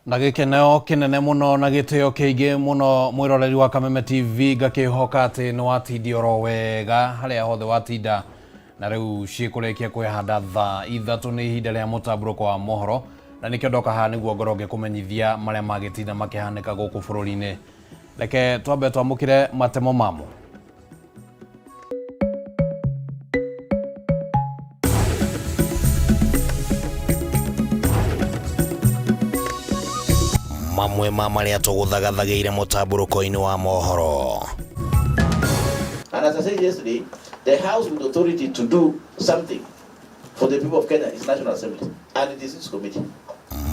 Na gikeneo kinene muno na gitio kiingi muno mwiroreri wa Kameme TV ngakihoka ati ni watindio ro wega haria hothe watinda na riu ciikurekia kwihanda thaa ithatu ni ihinda ria mutamburuko wa mohoro na nikio ndoka haha niguo ngoroge kumenyithia maria magitinda makihanika guku bururi-ini. Reke twambe twamukire matemo mamo. Mamwe maria tuguthagathagiire mutamburuko-ini wa mohoro. And as I said yesterday, the House with authority to do something for the people of Kenya is National Assembly, and it is its committee.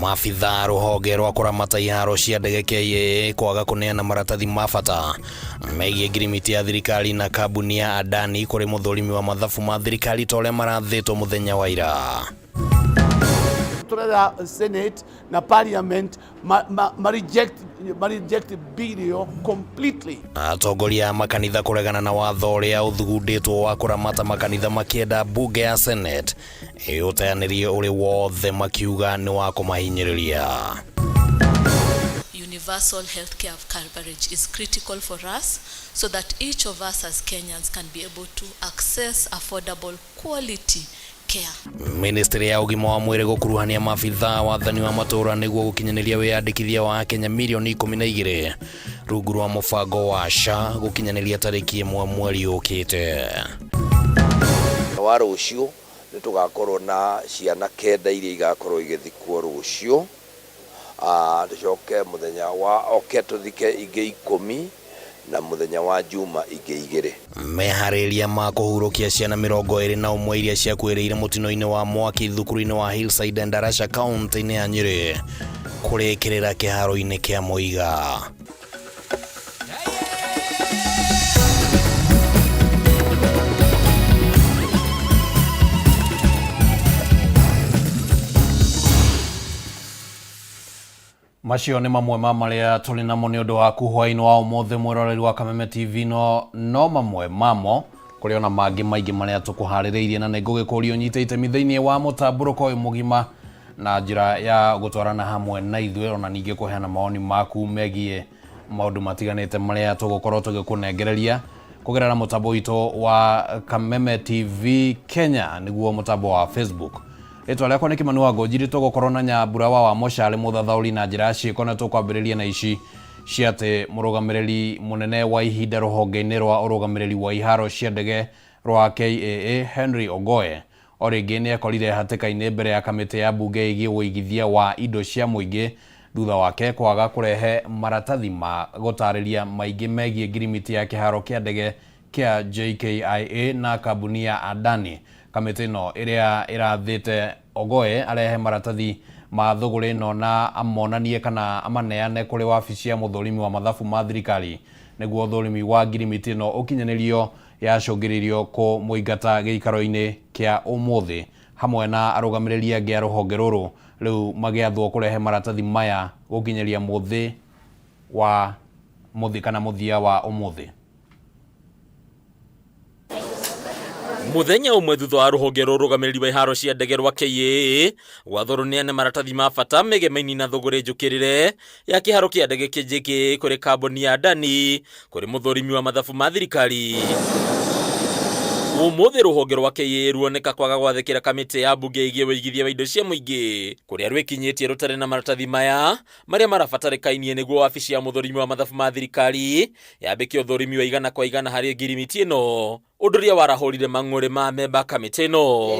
Mafitha ruhonge rwa kuramata iharo cia ndege KAA kwaga kuneana maratathi ma bata megie ngirimiti ya thirikari na kambuni ya Adani kuri muthurimi wa mathabu ma thirikari toria marathitwo muthenya wa ira. Senate na Parliament reject bill completely. Atongoria makanitha kuregana na watho uria uthugunditwo wa kuramata makanitha makienda bunge ya Senate utaanirio uri wothe makiuga ni wa kumahinyiriria. Universal healthcare coverage is critical for us so that each of us as Kenyans can be able to access affordable quality care. Ministry ya ugima wa mwiri gukuruhania mafitha wathani wa matura niguo gukinyaniria wiyandikithia wa Kenya milioni 12 rungu rwa mubango wa SHA gukinyaniria tariki 1 mweri ukite. Wa rucio nitugakorwo na ciana kenda iria igakorwo igithikwo rucio tucoke muthenya wa oke tuthike ingi 10 na muthenya wa juma ingi 2. Mehariria ma kuhurukia ciana 21 iria ciakuiriire mutino-ini wa mwaki thukuru-ini wa Hillside Ndarasha county-ini ya Nyeri kurikirira kiharo-ini kia Muiga. Macio ni mamwe maria tuli namo ni undu wa kuhwaini wa umothe mwiroreri wa Kameme TV no mamwe mamo kuri ona mangi maingi maria tukuhaririirie na ningugikurio nyite itemi thiini wa mutamburuko uyu mugima na njira ya gutwarana hamwe na ithwe ona ningi kuheana maoni maku megie maundu matiganite maria tugukorwo tugikunengereria kugerera mutambo witu wa Kameme TV Kenya niguo mutambo wa Facebook. Eto aleko ni Kimani wa Ngojiri tugukorwo na Nyambura wa Moshale muthathauri na njira ciikona tukwambiriria na ici ciate murugamiriri munene wa ihinda ruhonge-ini rwa urugamiriri wa iharo cia ndege rwa KAA Henry Ogoe oringi ni akorire hatika-ini mbere ya kamiti ya bunge igi uigithia wa indo cia muingi thutha wake kwaga kurehe maratathi ma gutariria maingi megie ngirimiti ya kiharo kia ndege kia JKIA na kambuni ya Adani. Kamiti no iria irathite Ogoe arehe maratathi ma thuguri no na amonanie kana amaneane kuri wabici ya muthurimi wa mathabu ma thirikari niguo thurimi wa ngirimiti no ukinyanirio yacungiririo ku muingata giikaro-ini kia umuthi hamwe na arugamiriri angi a ruhonge ruru riu magiathwo kurehe maratathi maya gukinyeria muthi kana muthia wa umuthi. Muthenya umwe thutha wa ruhonge rurugamiriri wa iharo cia ndege rwa KAA gwathoroniane maratathi ma bata megemaini na thuguri njukirire ya kiharo kia ndege kia JKA kuri kambuni ya Adani kuri muthurimi wa mathabu ma thirikari. Umuthi ruhonge rwa KAA ruoneka kwaga gwathikira kamiti ya bunge igie uigithia wa indo cia muingi kuria rwikinyitie rutare na maratathi maya maria marabatarikainie niguo wabici ya muthurimi wa mathabu ma thirikari yambike uthurimi wa igana kwa igana hari ngirimiti ino unduria warahurire mang'ure ma memba kamiti ino.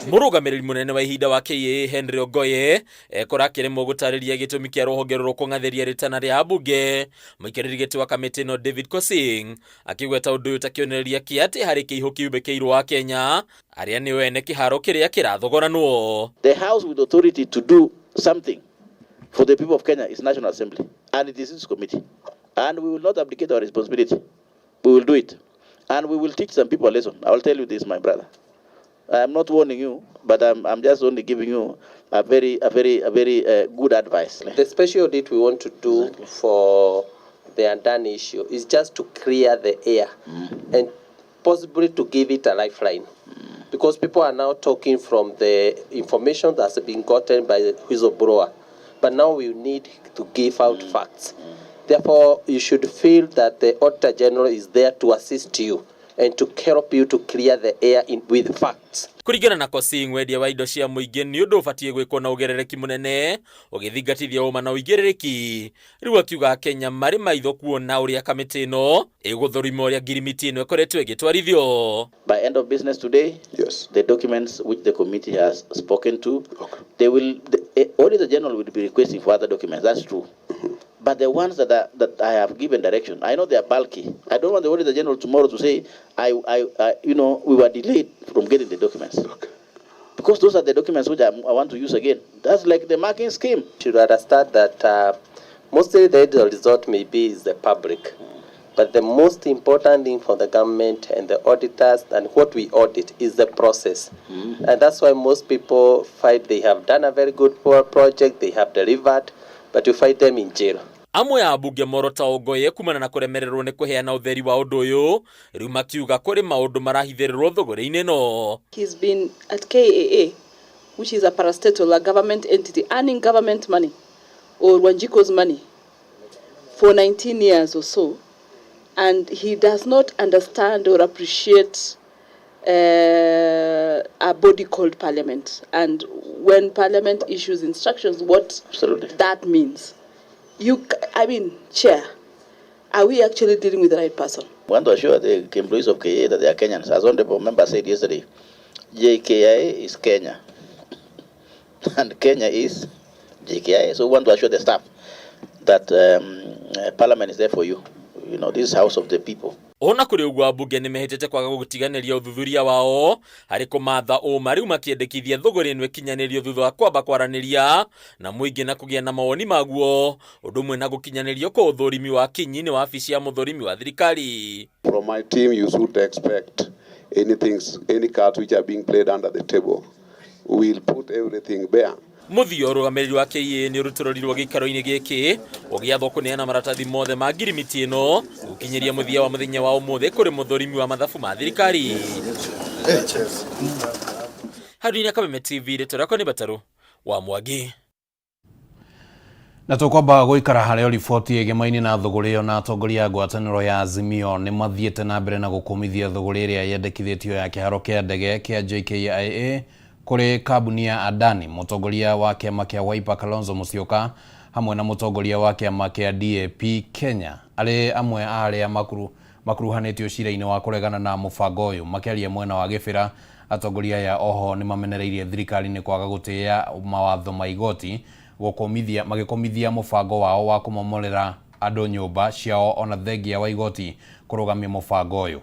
Murugamiriri munene wa ihinda wa KAA Henry Ogoe ekora kirimo gutariria gitumi kia ruhonge ruru kung'atheria ritana ria bunge muikiriri giti wa kamiti ino David Kosing akigweta undu uyu takionereria kiati hari kiihu kiubekeirwo wa Kenya aria ni wene kiharo kiria kirathogoranwo. The House with authority to do something for the people of Kenya is National Assembly, and it is its committee, and we will not abdicate our responsibility. We will do it. And we will teach some people a lesson. I will tell you this, my brother. I am not warning you, but I'm just only giving you a very good advice. The special audit we want to do for the Adani issue is just to clear the air and possibly to give it a lifeline. Because people are now talking from the information that's been gotten by the whistleblower. but now we need to give out facts. Therefore, you should feel that the Auditor General is there to assist you and to help you to clear the air with facts. Kurigana na Kosing wendia wa indo cia muingi ni undu ubatie gwikwo na ugerereki munene ugithingatithia uma na uigerereki riu akiuga Kenya mari maitho kuona uria kamiti ino iguthurima uria ngirimiti ino ikoretwo igitwarithio. By end of business today, yes, the documents which the committee has spoken to, they will, the Auditor General will be requesting for other documents. That's true. But the ones that I have given direction, I know they are bulky. I don't want the Auditor General tomorrow to say, we were delayed from getting the documents. Okay. Because those are the documents which I want to use again. That's like the marking scheme. You should understand that mostly the end result maybe is the public. But the most important thing for the government and the auditors and what we audit is the process. And that's why most people fight they have done a very good project, they have delivered, but you fight them in jail. Amwe ya bunge morota ogoye kumana na kuremererwo ni kuheana utheri wa undu uyu riu makiuga kuri maundu marahithirirwo thogore-ini no. He's been at KAA, which is a parastatal, a government entity, earning government money or Wanjiko's money for 19 years or so, and he does not understand or appreciate a body called Parliament, and when Parliament issues instructions, what Absolutely. that means. Chair, are we actually dealing with the right person? I want to assure the employees of KA that they are Kenyans. As honorable member said yesterday, JKIA is Kenya, and Kenya is JKIA. So we want to assure the staff that Parliament is there for you. You know, this is house of the people. Ona kuri ugwa bunge ni mehitete kwaga gutiganiria uthuthuria wao hari kumatha uma riu makiendekithia thogore ino ikinyanirio thutha wa kwamba kwaraniria na muingi na kugia na mawoni maguo undu mwe na gukinyanirio kwa uthurimi wa kinyi wa afisi ya muthurimi wa thirikari. From my team, you should expect any cards which are being played under the table. We'll put everything bare. Muthio rugamiriri wa KA ni uruturorirwo gikaro-ini giki ugiathwo kuneana maratathi mothe ma ngirimiti ino gukinyiria muthia wa muthenya wa umuthi kuri muthurimi wa mathabu ma thirikari. Haruni Kameme TV retorako ni Bataru wa Mwangi. Na tukwamba guikara hareo riboti igemaini na thogore iyo na atongoria ngwataniro ya Azimio ni mathiete na mbere na gukumithia thogore iria yendekithitio ya kiharo kia ndege kia JKIA kuri kabuni ya Adani. Mutongoria wa kiama kia Wiper Kalonzo Musyoka hamwe na mutongoria wa kiama kia DAP Kenya ari amwe aria makuruhanitio cira-ini wa kuregana na mubango uyu makiaria mwena wa Gibira. Atongoria ya oho ni mamenereirie thirikari ni kwaga gutia mawatho ma igoti magikomithia mubango wao wa kumomorera andu nyumba ciao ona thengia wa igoti kurugamia mubango uyu.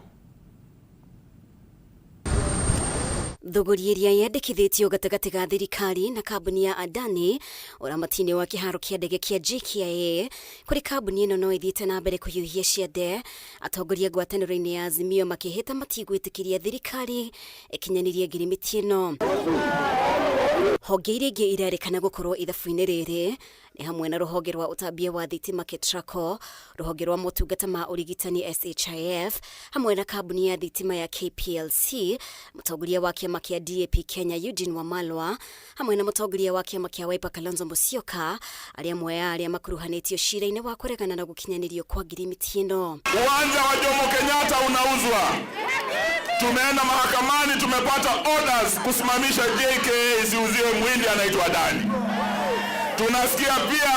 Thogori iria yendekithitio gatagati ga thirikari na kabuni ya Adani uramatini wa kiharo kia ndege kia JKIA kuri kabuni ino no ithiite na mbere kuyuhia ciande. Atongoria ngwataniro-ini ya Azimio makihita matigwitikiria thirikari ikinyanirie ngirimiti ino. Honge iria ingi irerikana gukorwo ithabu-ini riri ni hamwe na ruhonge rwa utambia wa thitima KETRACO, ruhonge rwa motungata ma urigitani SHIF, hamwe na kabuni ya thitima ya KPLC, mutongoria wa kiama kia DAP Kenya Eugene Wamalwa, hamwe na mutongoria wa kiama kia Wiper Kalonzo Musyoka, aria amwe aria makuruhanitio cira-ini wa kuregana na gukinyanirio kwa ngirimiti ino. Uwanja wa Jomo Kenyatta unauzwa. Tumeenda mahakamani, tumepata orders kusimamisha JKA isiuziwe Muhindi anaitwa Adani. Tunasikia pia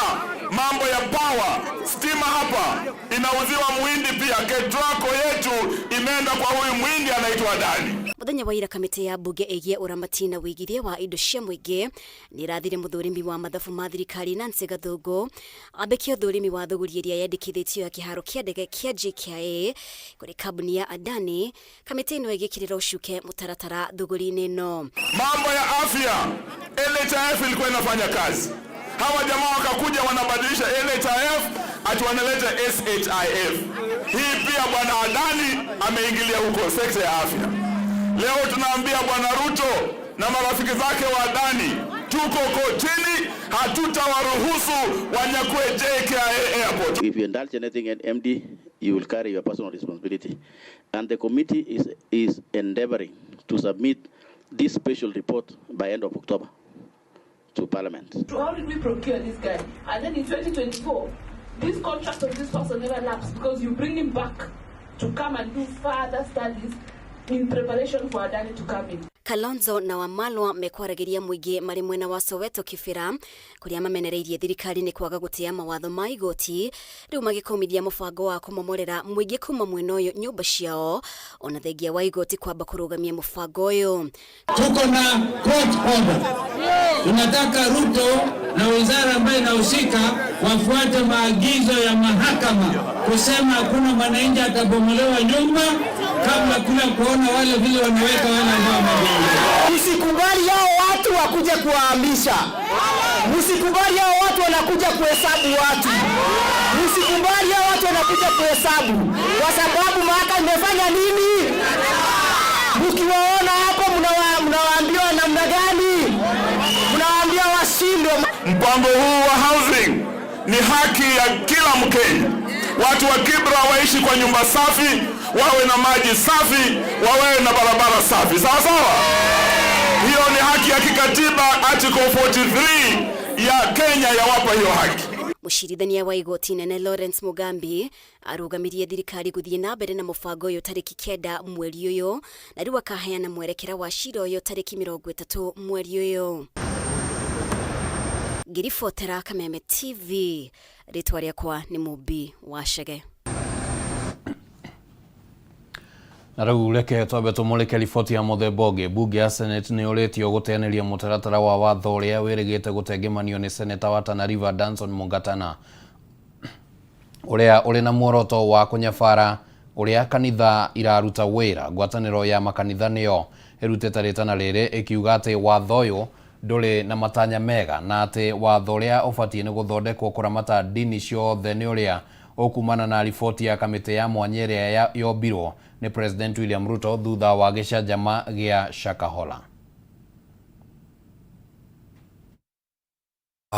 mambo ya power, stima hapa inauziwa Muhindi pia. KETRACO yetu imeenda kwa huyu Muhindi anaitwa Adani. Muthenya wa ira kamiti ya bunge igie uramati na wigithia wa indo cia muingi ni rathire muthurimi wa mathabu ma thirikari Nancy Gathungu ambekio thurimi wa thogori iria yendekithitio ya kiharo kia ndege kia JKIA kuri kabuni ya Adani. Kamiti ino igikirira ucuke mutaratara thogori-ini ino. Mambo ya afya, NHIF ilikuwa inafanya kazi. Hawa jamaa wakakuja wanabadilisha NHIF ati wanaleta SHIF. Hii pia bwana Adani ameingilia huko sekta ya afya. Leo tunaambia bwana Ruto na marafiki zake wa Adani, tuko kotini, hatutawaruhusu wanyakue JKIA airport. If you indulge anything at MD, you will carry your personal responsibility. And the committee is endeavoring to submit this special report by end of October to Parliament. How did we procure this guy? And then in 2024, this contract of this person never lapsed because you bring him back to come and do further studies in preparation for Adani to come in. Kalonzo na Wamalwa mekwaragiria muingi mari mwena wa Soweto Kibira kuria mamenereirie thirikari ni kwaga gutia mawatho ma igoti riu magikomithia mubango wa kumomorera muingi kuma mwena uyu nyumba ciao ona thengia wa igoti kwamba kurugamia mubango uyu. Tuko na court order. Tunataka Ruto na wizara ambayo inahusika wafuate maagizo ya mahakama kusema hakuna mwananchi atabomolewa nyumba kabla kuna kuona wale vile wanaweka wale ambao wamebomolewa. Msikubali hao watu wakuje kuwaamisha. Msikubali hao watu wanakuja kuhesabu watu. Msikubali hao watu wanakuja kuhesabu. Kwa sababu mahakama imefanya nini? Mkiwaona hapo mnawaambia namna gani? Mnawaambia washindwe. Mpango huu wa housing ni haki ya kila Mkenya. Watu wa Kibra waishi kwa nyumba safi, wawe na maji safi, wawe na barabara safi. Sawa sawa? Hiyo ni haki ya kikatiba, Article 43 ya Kenya yawapa hiyo haki. Mushirithania wa igoti nene Lawrence Mugambi arugamirie thirikari guthie na mbere na mubango uyu tariki 9 mweri uyu na riu akaheana mwerekera wa cira uyu tariki 30 mweri uyu. Ngiribotera Kameme TV, ritwa riakwa ni Mubi Wachege. Na rĩu reke twambe tũmũrĩke riboti ya mũthemba. Bunge ya Senate nĩ ũrĩtio gũteanĩria mũtaratara wa watho ũrĩa wĩrĩgĩte gũtengemanio nĩ seneta wa Tana River Danson Mungatana ũrĩa ũrĩ na muoroto wa kũnyabara ũrĩa kanitha iraruta wĩra. Ngwatanĩro ya makanitha nĩyo ĩrutĩte rĩtana rĩrĩ ĩkiuga atĩ watho ũyũ ndũrĩ na matanya mega na atĩ watho ũrĩa ũbatiĩ nĩ gũthondekwo kũramata ndini ciothe nĩ ũrĩa ũkumana na riboti ya kamĩtĩ ya mwanya ĩrĩa yombirwo ni President William Ruto thutha wa gĩcanjama gĩa Shakahola.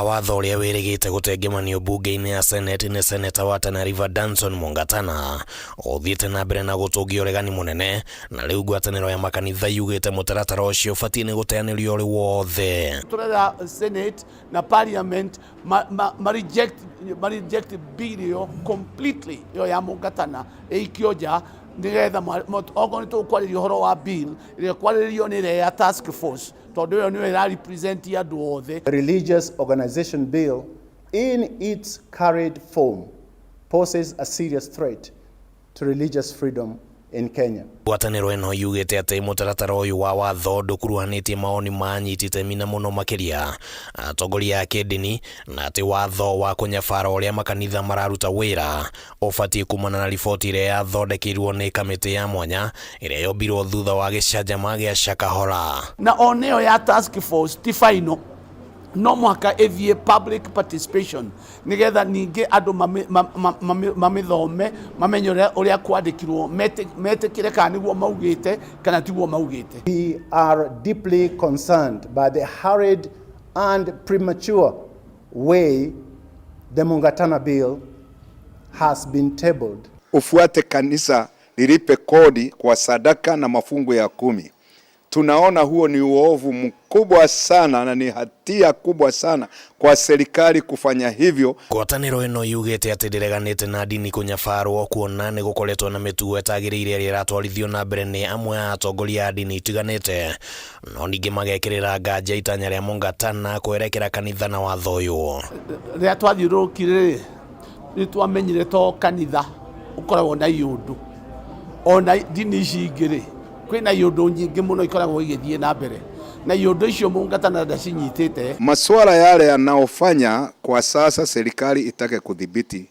Watho ũrĩa wĩrĩgĩte gũtengemanio bunge-inĩ ya Senate nĩ seneta wa Tana River Danson Mungatana ũthiĩte na mbere na gũtũngia ũregani mũnene, na rĩu ngwatanĩro ya makanitha yugĩte mũtaratara ũcio ũbatiĩ nĩ gũteanĩrio ũrĩ wothe. Tũrenda Senate na Parliament reject bill ĩyo completely ĩyo ya Mungatana ĩikio nja nigetha okorwo nĩ tũkwarĩria ũhoro wa bill ĩrĩa kwarĩrio nĩ ĩrĩa ya task force tondũ ĩyo nĩyo ĩra represent andũ othe. The Religious Organization Bill in its current form poses a serious threat to religious freedom in Kenya. Ngwatanĩro ĩno yugĩte atĩ mũtaratara ũyũ wa watho ndũkuruhanĩtie maoni ma anyiti itemi na mũno makĩria atongoria a kĩndini, na atĩ watho wa kũnyabara ũrĩa makanitha mararuta wĩra ũbatiĩ kumana na riboti ĩrĩa yathondekeirwo nĩ kamĩtĩ ya mwanya ĩrĩa yombirwo thutha wa gĩcanjama gĩa Shakahola. Na oneo ya task force ti final no mwaka ĩthiĩ public participation nigetha ningĩ andũ mamĩthome mamenye ũrĩa kwandĩkirwo metĩkĩre kana nĩguo maugĩte kana tiguo maugĩte. We are deeply concerned by the hurried and premature way the Mungatana bill has been tabled. Ufuate kanisa lilipe kodi kwa sadaka na mafungu ya 10. Tunaona huo ni uovu mkubwa sana na ni hatia kubwa sana kwa serikali kufanya hivyo. Ngwatanĩro ĩno yugĩte atĩ ndĩreganĩte na ndini kũnyabarwo kuona nĩ gũkoretwo na mĩtugo ĩtagĩrĩire ĩrĩa ĩratwarithio na mbere nĩ amwe a atongoria a ndini itiganĩte, no ningĩ magekĩrĩra nganja itanya rĩa Mungatana kwerekera kanitha na watho ũyũ. Rĩrĩa twathiũrũrũkire nĩ twamenyire to kanitha ũkoragwo na iũndũ ona ndini ici ingĩ kwina iũndũ nyingĩ mũno ikoragwo igĩthiĩ na mbere na iũndũ icio Mungatana ndacinyitĩte. Masuala yale yanaofanya kwa sasa serikali itake kudhibiti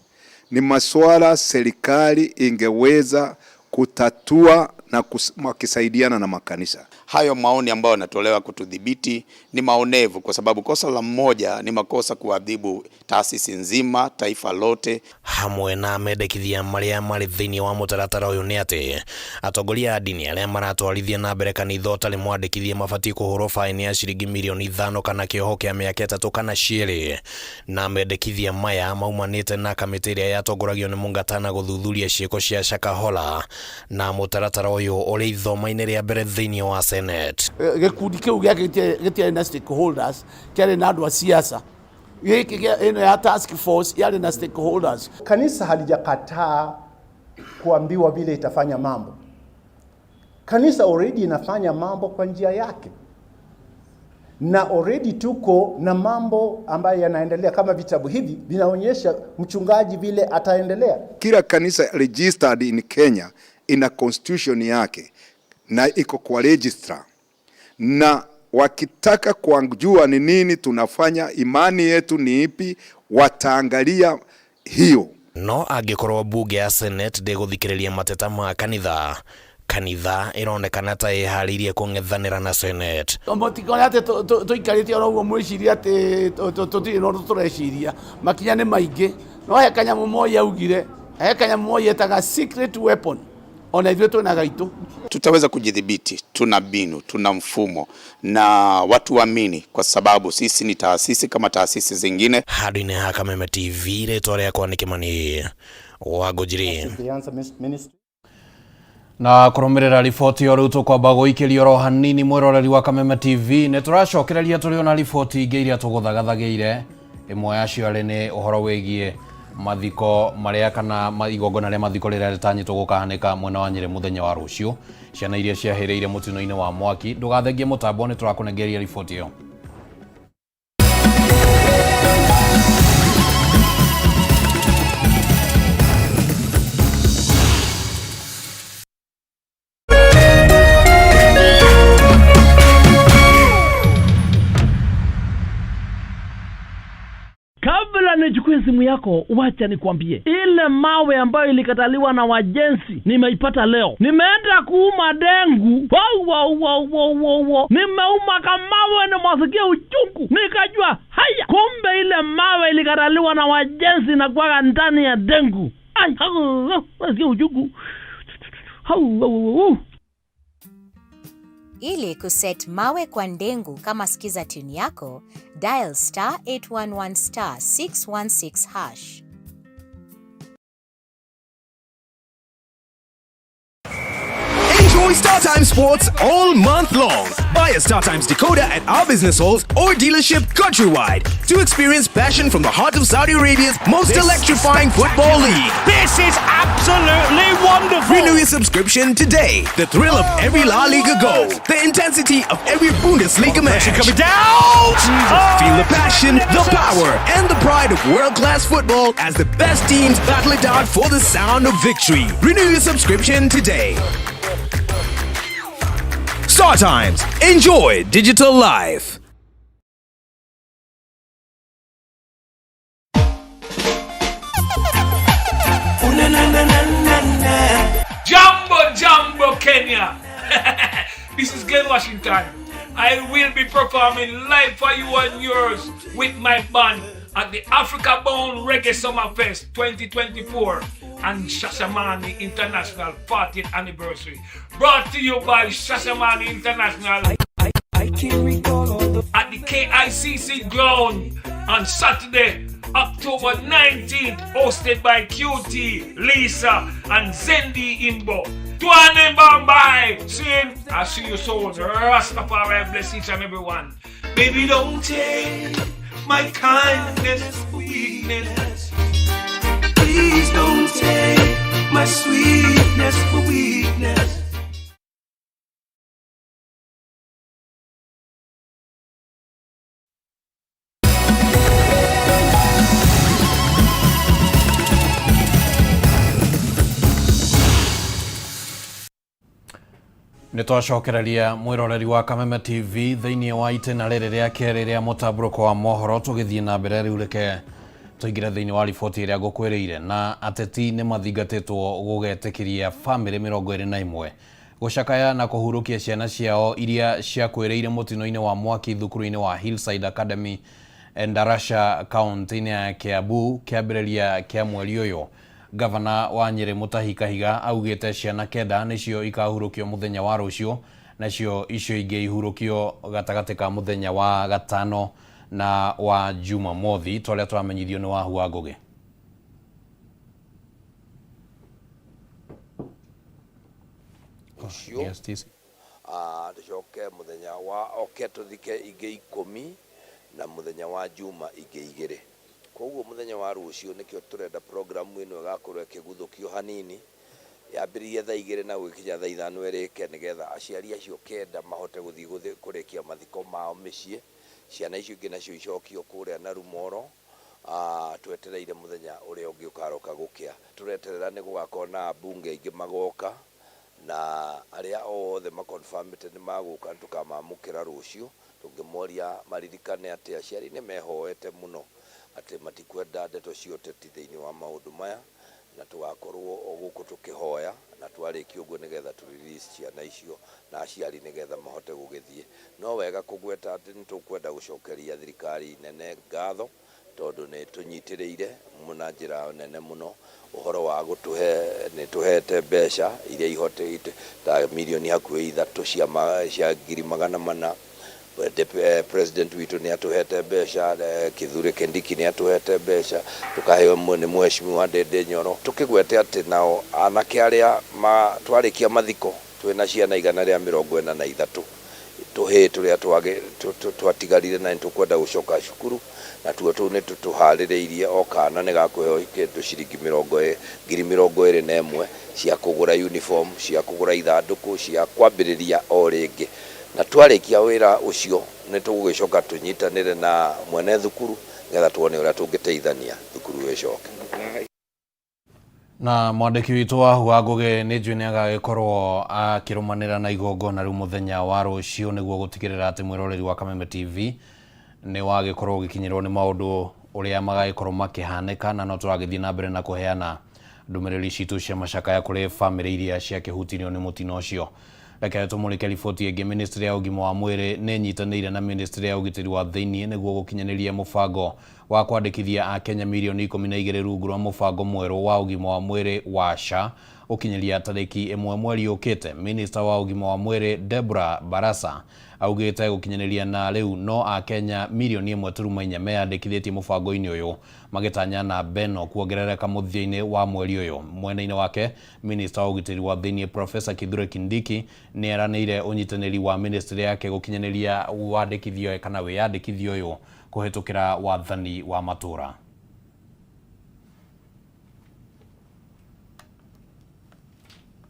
ni masuala serikali ingeweza kutatua na wakisaidiana na makanisa. Hayo maoni ambayo yanatolewa kutudhibiti ni maonevu, kwa sababu kosa la mmoja ni makosa kuadhibu taasisi nzima, taifa lote. Hamwe na mendekithia marĩa marĩ thĩinĩ wa mũtaratara ũyũ nĩ atĩ atongoria a ndini arĩa maratwarithia na mbere kanitha ũtarĩ mwandĩkithie mabatiĩ kũhũrwo faini ya ciringi mirioni 5 kana kĩoho kĩa mĩaka 3 kana 2. Na mendekithia maya maumanĩte na kamĩtĩ ĩrĩa yatongoragio nĩ Mungatana gũthuthuria ciĩko cia Shakahola, na mũtaratara ũyũ ũrĩ ithoma-inĩ rĩa mbere thĩinĩ wa Senate. Gikundi kiu gĩtiarĩ na stakeholders kĩarĩ na andũ a siasa. Ino ya task force yale na stakeholders. Kanisa halijakataa kuambiwa vile itafanya mambo. Kanisa already inafanya mambo kwa njia yake. Na already tuko na mambo ambayo yanaendelea, kama vitabu hivi vinaonyesha mchungaji vile ataendelea. Kila kanisa registered in Kenya ina constitution yake na iko kwa registrar, na wakitaka kujua ni nini tunafanya, imani yetu ni ipi, wataangalia hiyo. No angĩkorwo bunge ya Senate ndĩgũthikĩrĩria mateta ma kanitha ironekana ta ĩharĩirie kũng'ethanĩra na Senate. Mũtikone atĩ tũikarĩte oro ũguo mwĩciria atĩ tũtirĩ no tũreciria, makinya nĩ maingĩ. No he kanyamũ Moi augire, he kanyamũ Moi etaga secret weapon, ona ithuĩ twĩna gaitũ. Tutaweza kujidhibiti, tuna mbinu, tuna mfumo na watu waamini, kwa sababu sisi ni taasisi kama taasisi zingine. Handũ-inĩ ha Kameme TV, rĩtwa rĩakwa nĩ Kĩmani Wangũnjiri. Na kũrũmĩrĩra riboti yo rĩu tũkwamba gũikĩrio ro hanini mwĩroreri wa Kameme TV. Nĩ tũracokereria tũrĩ na riboti ingĩ iria tũgũthagathagĩire. Ĩmwe yacio arĩ nĩ ũhoro wĩgiĩ mathiko marĩa kana igongona rĩa mathiko rĩrĩa rĩtanyĩtwo gũkahanĩka mwena wa Nyĩrĩ mũthenya wa rũciũ. Ciana iria ciahĩrĩire mũtino-inĩ wa mwaki. Ndũgathengie mũtambo, nĩ tũrakũnengeria riboti ĩyo. Kabla nichukue simu yako, wacha nikwambie. Ile mawe ambayo ilikataliwa na wajenzi, nimeipata leo. Nimeenda kuuma dengu. Nimeuma kamawe na mwasikia uchungu. Nikajua, haya, kumbe ile mawe ilikataliwa na wajenzi na kuwaka ndani ya dengu. Mwasikia uchungu. Ili kuset mawe kwa ndengu kama skiza tune yako, dial *811*616#. Enjoy StarTimes Sports all month long. Buy a StarTimes decoder at our business halls or dealership countrywide to experience passion from the heart of Saudi Arabia's most electrifying football league. This is absolutely wonderful. Renew your subscription today. The thrill of every La Liga goal, the intensity of every Bundesliga match. Coming down. Feel the passion, the power, and the pride of world-class football as the best teams battle it out for the sound of victory. Renew your subscription today. StarTimes. Enjoy digital life. Jambo Kenya. This is Glenn Washington. I will be performing live for you and yours with my band at the Africa Bound Reggae Summer Fest 2024 and Shashamane International 40th anniversary. Brought to you by Shashamane International at the KICC ground on Saturday, October 19th, hosted by QT, Lisa, and Zendi Imbo. Tuane Bambai, saying, I see you soon. Rastafari bless each and every one. Baby, don't take my kindness for weakness. Please don't take my sweetness for weakness. Nitwacokereria mwiroreri wa Kameme TV thĩinĩ wa itĩna rĩrĩ rĩa kerĩ rĩa mũtambũrũko wa mohoro, tũgĩthiĩ na mbere rĩu reke tũingĩre thĩinĩ wa riboti ĩrĩa ngũkwĩrĩire. Na ateti nĩ mathingatĩtwo gũgetĩkĩria famĩlĩ 21 gũcakaya na kũhurũkia ciana ciao iria ciakwĩrĩire mũtino-inĩ wa mwaki thukuru-inĩ wa Hillside Academy Endarasha kaunti-inĩ ya Kiambu kĩambĩrĩria kĩa mweri ũyũ. Gavana wa Nyĩrĩ Mũtahi Kahiga augĩte ciana kenda nĩcio ikahurũkio mũthenya wa rũciũ, nacio icio ingĩ ihurũkio gatagatĩ ka mũthenya wa gatano na wa Jumamothi, tũrĩa tũramenyithio nĩ Wahua Ngũgĩ. tucoke muthenya wa oke tuthike ingi 10 na muthenya wa juma ingi 2. Koguo muthenya wa rucio nikio turenda programu ino igakorwo ikiguthukio hanini yambiririe thaa 2 na gwikinya thaa 5 irike nigetha aciari acio kenda mahote guthii kurikia mathiko mao micii, ciana icio ingi nacio icokio kuria na Rumoro. Twetereire muthenya uria ungi ukaroka gukia, tureterera ni gugakorwo na bunge ingi magoka na aria othe makonfirmite ni maguka tukamamukira rucio. Tungemoria maririkane ati aciari ni mehoete muno ati matikwenda ndeto cioteti thiini wa maundu maya, na tugakorwo guku tukihoya na twariki uguo nigetha tu release ciana icio na aciari nigetha mahote gugithie. No wega kugweta ati nitukwenda gucokeria thirikari nene ngatho tondu ni tunyitiriire muna njira nene muno uhoro wa gutuhe ni tuhete mbeca iria ihotete ta milioni hakuhi 3 cia ngiri 400. President witu ni atuhete mbeca, Kithure Kindiki ni atuhete mbeca, tukaheo ni mheshimiwa Ndindi Nyoro. Tukigwete ati nao anake aria twarikia mathiko twina ciana 143 tuhe turia twatigarire na tukwenda gucoka cukuru, na tuo ni tuhaririirie okana ni gakuheo kindu ciringi 20,021 cia kugura uniform, cia kugura ithanduku, cia kwambiriria o ringi. Na twarikia wira ucio ni tugugicoka tunyitanire na mwene thukuru ngetha tuone uria tungiteithania thukuru icoke. Na mwandiki witu wa Ngugi ni njui ni agagikorwo akirumanira na igongona riu muthenya wa rucio niguo gutigirira ati mwiroreri wa Kameme TV ni wagikorwo gikinyirwo ni maundu uria magagikorwo makihanika, na no turagithii na mbere na kuheana ndumiriri citu cia macakaya kuri family iria cia kihutirio ni mutino ucio. Reke tumulike riboti ĩngĩ. Ministry ya ũgima wa mwĩrĩ nĩ nyitanĩire na Ministry ya ũgitĩri wa thĩinĩ nĩguo gũkinyanĩria mũbango wa kwandĩkithia Akenya milioni 12 rungu rwa mũbango mwerũ wa ũgima wa mwĩrĩ wa SHA ũkinyeria tarĩki 1 mweri ũkĩte. Minister wa ũgima wa mwĩrĩ Deborah Barasa augĩte gũkinyanĩria na rĩu no Akenya milioni 1.4 meyandĩkithĩtie mũbango-inĩ ũyũ magĩtanya na beno kuongerereka mũthia-inĩ wa mweri ũyũ. Mwena-inĩ wake Minister wa ũgitĩri wa thĩinĩ Professor Kithure Kindiki nĩ eranĩire ũnyitanĩri wa ministry yake gũkinyanĩria wandĩkithio kana wĩyandĩkithio ũyũ kũhetũkĩra wathani wa matũra.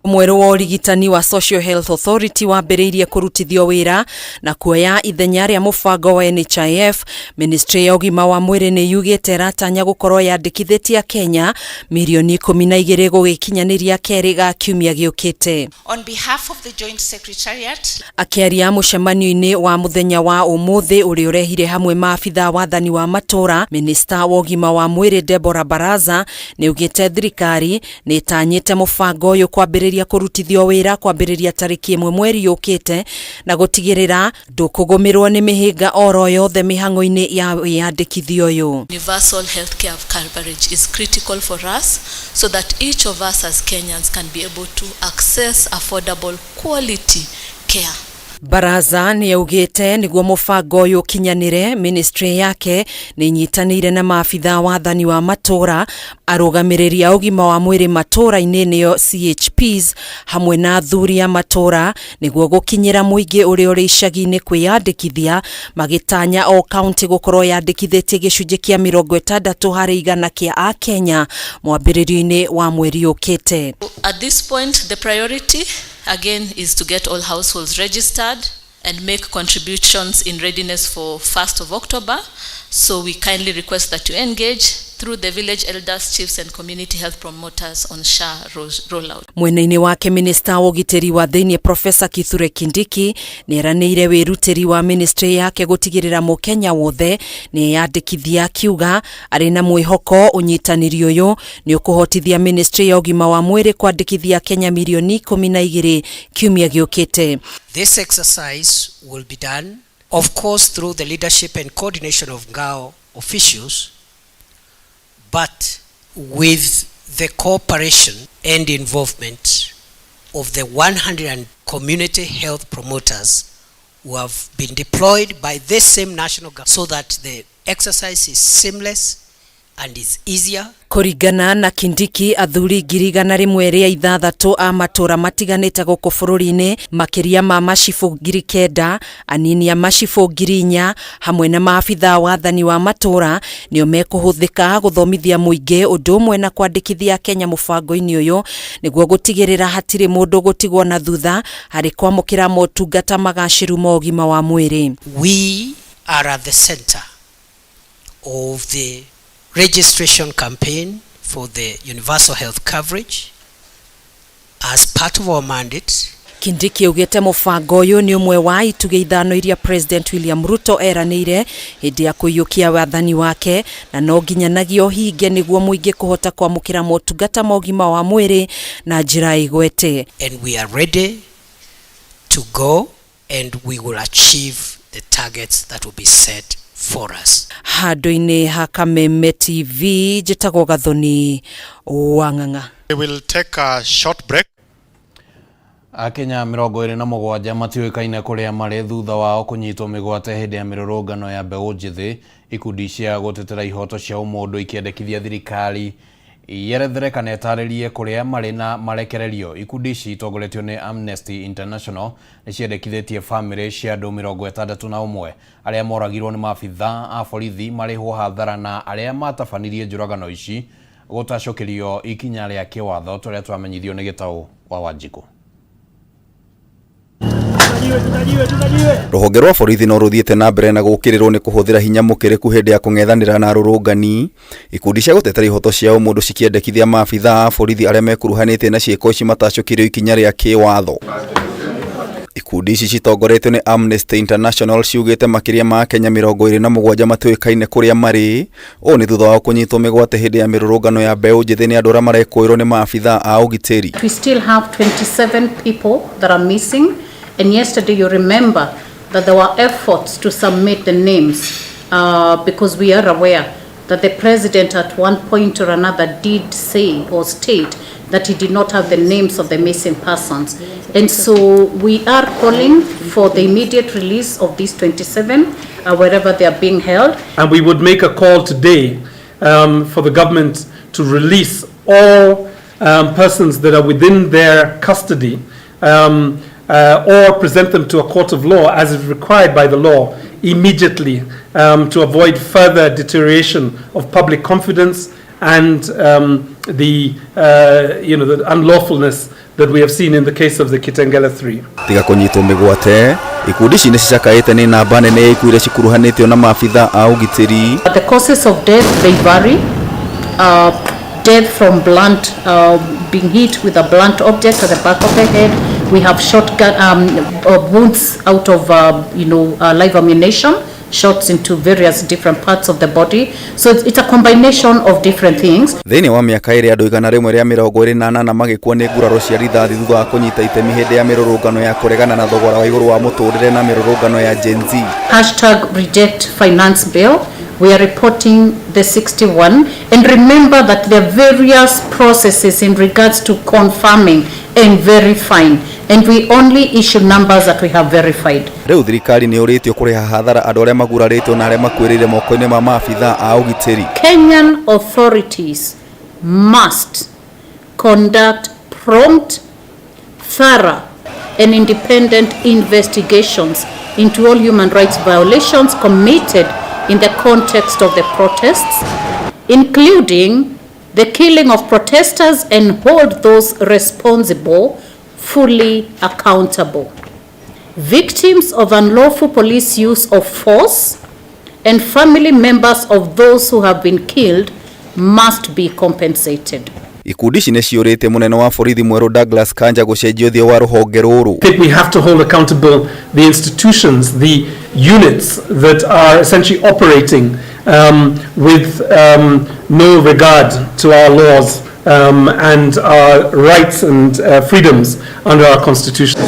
Mweru wa urigitani wa Social Health Authority wambĩrĩirie kũrutithio wĩra na kuoya ithenya rĩa mũbango wa NHIF. Ministry ya ũgima wa mwĩrĩ nĩ yugĩte ĩratanya gũkorwo yandĩkithĩtie Kenya milioni 12 gũgĩkinyanĩria kerĩ ga kiumia gĩũkĩte. On behalf of the Joint Secretariat, akĩaria mũcemanio-inĩ wa mũthenya wa ũmũthĩ ũrĩa ũrehire hamwe maabitha wathani wa matũra, Minister wa ũgima wa mwĩrĩ Deborah Barasa nĩ ugĩte thirikari nĩ ĩtanyĩte mũbango ũyũ kwambĩrĩria kurutithio wira kwambĩrĩria tarĩki 1 mweri ũkĩte na gũtigĩrĩra ndũkũgũmĩrwo nĩ mĩhĩnga oro yothe mĩhang'o-inĩ ya wĩyandĩkithio ũyũ. Universal healthcare coverage is critical for us so that each of us as Kenyans can be able to access affordable quality care. Barasa nĩ augĩte nĩguo mũbango ũyũ kinyanĩre, ministry yake nĩ nyitanĩire na maabitha wathani wa matũra, arũgamĩrĩri a ũgima wa mwĩrĩ matũra-inĩ nĩo CHPs hamwe na athuri a matũra nĩguo gũkinyĩra mũingĩ ũrĩa ũrĩ icagi-inĩ kwĩyandĩkithia, magĩtanya o kaunti gũkorwo yandĩkithĩtie gĩcunjĩ kĩa 60 harĩ igana kĩa Akenya mwambĩrĩrio-inĩ wa mweri ũkĩte. At this point, the priority again is to get all households registered and make contributions in readiness for 1st of October. So we kindly request that you engage through the village elders, chiefs and community health promoters on SHA rollout. Mwena-inĩ wake Minister wa ũgitĩri wa thĩinĩ Professor Kithure Kindiki nĩ eranĩire wĩrutĩri wa ministry yake gũtigĩrĩra mũkenya wothe nĩ yandĩkithia, akiuga arĩ na mwĩhoko ũnyitanĩri ũyũ nĩ ũkũhotithia ministry ya ũgima wa mwĩrĩ kwandĩkithia Kenya milioni 12 kiumia gĩũkĩte. This exercise will be done, of course, through the leadership and coordination of Ngao officials, but with the cooperation and involvement of the 100 community health promoters who have been deployed by this same national government, so that the exercise is seamless and it's easier. Kuringana na Kindiki, athuri 1,600 a matura matiganite guku bururi-ini, makiria ma macibu 9,000, anini a macibu 4,000 hamwe na maabitha wathani wa matura nio mekuhuthika guthomithia muingi undu umwe na kwandikithia Kenya mubango-ini uyu niguo gutigirira hatiri mundu gutigwo na thutha hari kwamukira motungata magaciru ma ugima wa mwiri. We are at the center of the registration campaign for the universal health coverage as part of our mandate. Kindiki ugete mubango uyu ni umwe wa ituge ithano iria President William Ruto eranire hindi ya kuyukia wathani wake na no nginyanagio hinge niguo muingi kuhota kwamukira motungata ma ugima wa mwiri na njira igwete. And we are ready to go and we will achieve the targets that will be set for us. Handu-ini ha Kameme TV, njitagwo Gathoni Wang'ang'a. We will take a short break. Akenya 27 matiũĩkaine kũrĩa marĩ thutha wao kũnyitwo mĩgwate hĩndĩ ya mĩrũrũngano ya mbeũ njĩthĩ. Ikundi cia gũtetera ihoto cia ũmũndũ ikĩendekithia thirikari yerethere kana ĩtarĩrie kũrĩa marĩ na marekererio. Ikundi ici itongoretio nĩ Amnesty International nĩciendekithĩtie bamĩrĩ cia andũ 61 arĩa moragirwo nĩ maabitha a borithi marĩhwo hathara na arĩa matabanirie njũragano ici gũtacũkĩrio ikinya rĩa kĩwatho tũrĩa twamenyithio nĩ Gĩtaũ wa Wanjikũ. Rũhonge rwa borithi no rũthiĩte na mbere na gũkĩrĩrwo nĩ kũhũthĩra hinya mũkĩrĩku hĩndĩ ya kũng'ethanĩra na arũrũngani. Ikundi cia gũtetera ihoto cia ũmũndũ cikĩendekithia maabitha a borithi arĩa mekuruhanĩtie na ciĩko ici matacũkĩrio ikinya rĩa kĩwatho. Ikundi ici citongoretio nĩ Amnesty International ciugĩte makĩria ma Kenya 27 matiũĩkaine kũrĩa marĩ. Ũũ nĩ thutha wa kũnyitwo mĩgwate hĩndĩ ya mĩrũrũngano ya mbeũ njĩthĩ nĩ andũ arĩa marekũĩrwo nĩ maabitha a ũgitĩri. We still have 27 people that are missing. And yesterday you remember that there were efforts to submit the names because we are aware that the president at one point or another did say or state that he did not have the names of the missing persons. And so we are calling for the immediate release of these 27 wherever they are being held. And we would make a call today for the government to release all persons that are within their custody or present them to a court of law as is required by the law immediately to avoid further deterioration of public confidence and the unlawfulness that we have seen in the case of the Kitengela 3. Tiga kũnyitwo mĩgwate, ikundi ici nĩcicakaĩte nĩ namba nene ya ikuũ iria cikuruhanĩtio na maabitha a ũgitĩri. The causes of death they vary. Death from blunt, being hit with a blunt object at the back of the head. We have shotgun wounds out of live ammunition, shots into various different parts of the body. So it's a combination of different things. Thĩinĩ wa mĩaka ĩrĩa andũ 128 magĩkua nĩ nguraro cia rithathi thutha wa kũnyita itemi hĩndĩ ya mĩrũrũngano ya kũregana na thogora wa igũrũ wa mũtũrĩre na mĩrũrũngano ya Gen Z. #reject finance bill. We are reporting the 61 and remember that there are various processes in regards to confirming and verifying and we only issue numbers that we have verified. Rĩu thirikari nĩ ũrĩtio kũrĩha hathara andũ arĩa magurarĩtwo na arĩa makuĩrĩire moko-inĩ ma maabitha a ũgitĩri. Kenyan authorities must conduct prompt, thorough and independent investigations into all human rights violations committed in the context of the protests, including the killing of protesters, and hold those responsible fully accountable. Victims of unlawful police use of force and family members of those who have been killed must be compensated. Ikundi ici nĩciũrĩte mũnene wa borithi mwerũ Douglas Kanja gũcenjia ũthiũ wa rũhonge rũrũ. We have to hold accountable the institutions, the units that are essentially operating with no regard to our laws and our rights and freedoms under our constitution.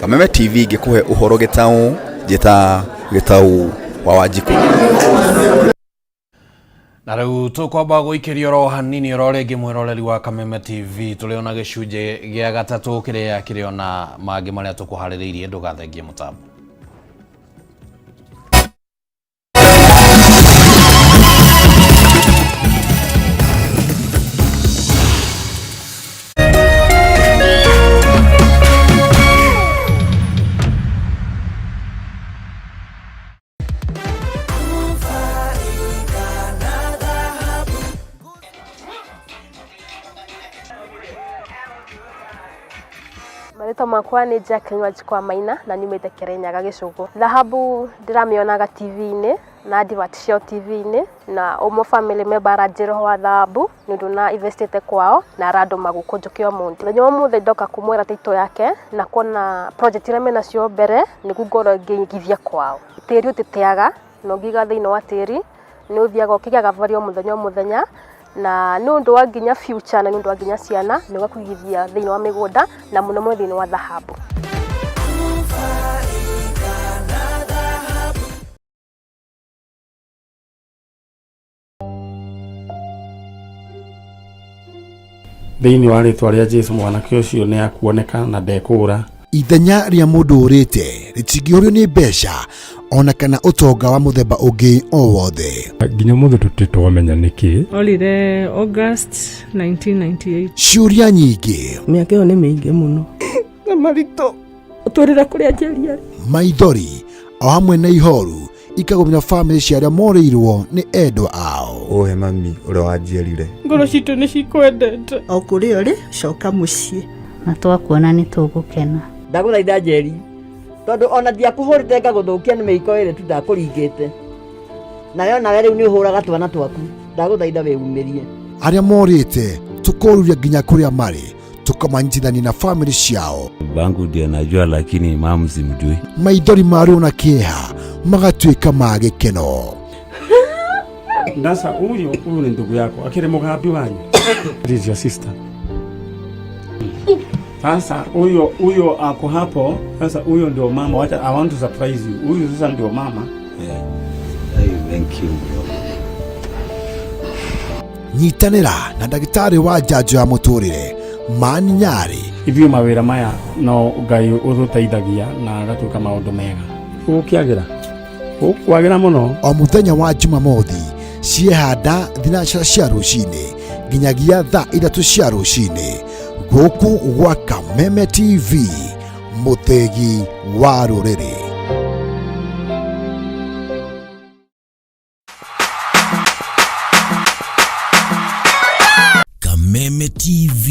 Kameme TV ngĩkũhe ũhoro Gĩtaũ, njĩta Gĩtaũ wa Wanjikũ. Na rĩu tũkwamba gũikĩria oro hanini oro rĩngĩ mwĩroreri wa Kameme TV tũrĩona gĩcunjĩ gĩa gatatũ kĩrĩa kĩrĩ ona mangĩ marĩa tũkũharĩrĩirie ndũgathengie mũtambo. Rĩtwa makwa nĩ Jacqueline Wanjikwa Maina na nyumĩte Kirinyaga Gĩcũgũ. Dhahabu ndiramĩonaga TV-inĩ na advert cia TV-inĩ na ũmwe family member aranjĩra wa Dhahabu nĩ ũndũ na investite kwao na arandũma gũkũ njũkĩ ũmũthĩ. Mũthenya ũmũthĩ ndoka kumwĩra taito yake na kuona project iria menacio mbere nĩguo ngorwo ngĩigithia kwao. Tĩri ũtĩteaga na ũngĩiga thĩinĩ wa tĩri nĩ ũthiaga ũkĩgĩaga value mũthenya na nĩ ũndũ wa nginya future na nĩ ũndũ wa nginya ciana nĩ ũgakũigithia thĩinĩ wa mĩgũnda na mũno mũno thĩinĩ wa Dhahabu. Thĩinĩ wa rĩtwa rĩa Jesũ mwanake ũcio nĩ akuoneka na ndekũra. Ithenya rĩa mũndũ ũrĩte rĩtingĩũrio nĩ mbeca ona kana ũtonga wa mũthemba ũngĩ o wothe. Nginya mũthĩ tũtitwamenya nĩkĩ. Olire August 1998. Ciũria nyingĩ. Mĩaka ĩyo nĩ mĩingĩ mũno. Na maritũ ũtũrĩra kũrĩa njĩriarĩ. Maithori o hamwe na ihoru ikagomera family cia arĩa morĩirwo nĩ endwa ao. Ohe mami ũrĩa wanjĩrire. Ngoro citũ nĩ cikwendete. O kũrĩa ũrĩ coka mũciĩ. Na twakuona nĩ tũgũkena. Ndagũthaitha Njeri, tondũ ona ndiakũhũrĩte ngagũthũkia nĩ mĩiko ĩrĩ tu ndakũringĩte. Nayo nawe rĩu nĩ ũhũraga twana twaku. Ndagũthaitha wĩumĩrie. Arĩa morĩte tũkoruria nginya kũrĩa marĩ tukamanyitithania na family ciao. Bangu ndiye najua lakini mamu simjui. Maithori marĩo na kĩeha magatuĩka ma gĩkeno. Ndasa huyu ni ndugu yako akire mugambi wanyu. This is your sister. Sasa huyo ako hapo. Sasa huyo ndio mama. Wacha I want to surprise you. Huyo sasa ndio mama. Hey, thank you. Nyitanĩra na ndagĩtarĩ wa njanjo ya mũtũrĩre Mani Nyari. Ithio mawĩra maya no Ngai ũtũteithagia na agatuĩka maũndũ mega. Ũkwagĩra mũno. O mũthenya wa Jumamothi ciehanda thinacara cia rũcinĩ nginyagia thaa 3 cia rũcinĩ gũkũ gwa Kameme TV, mũthegi wa rũrĩrĩ. Kameme TV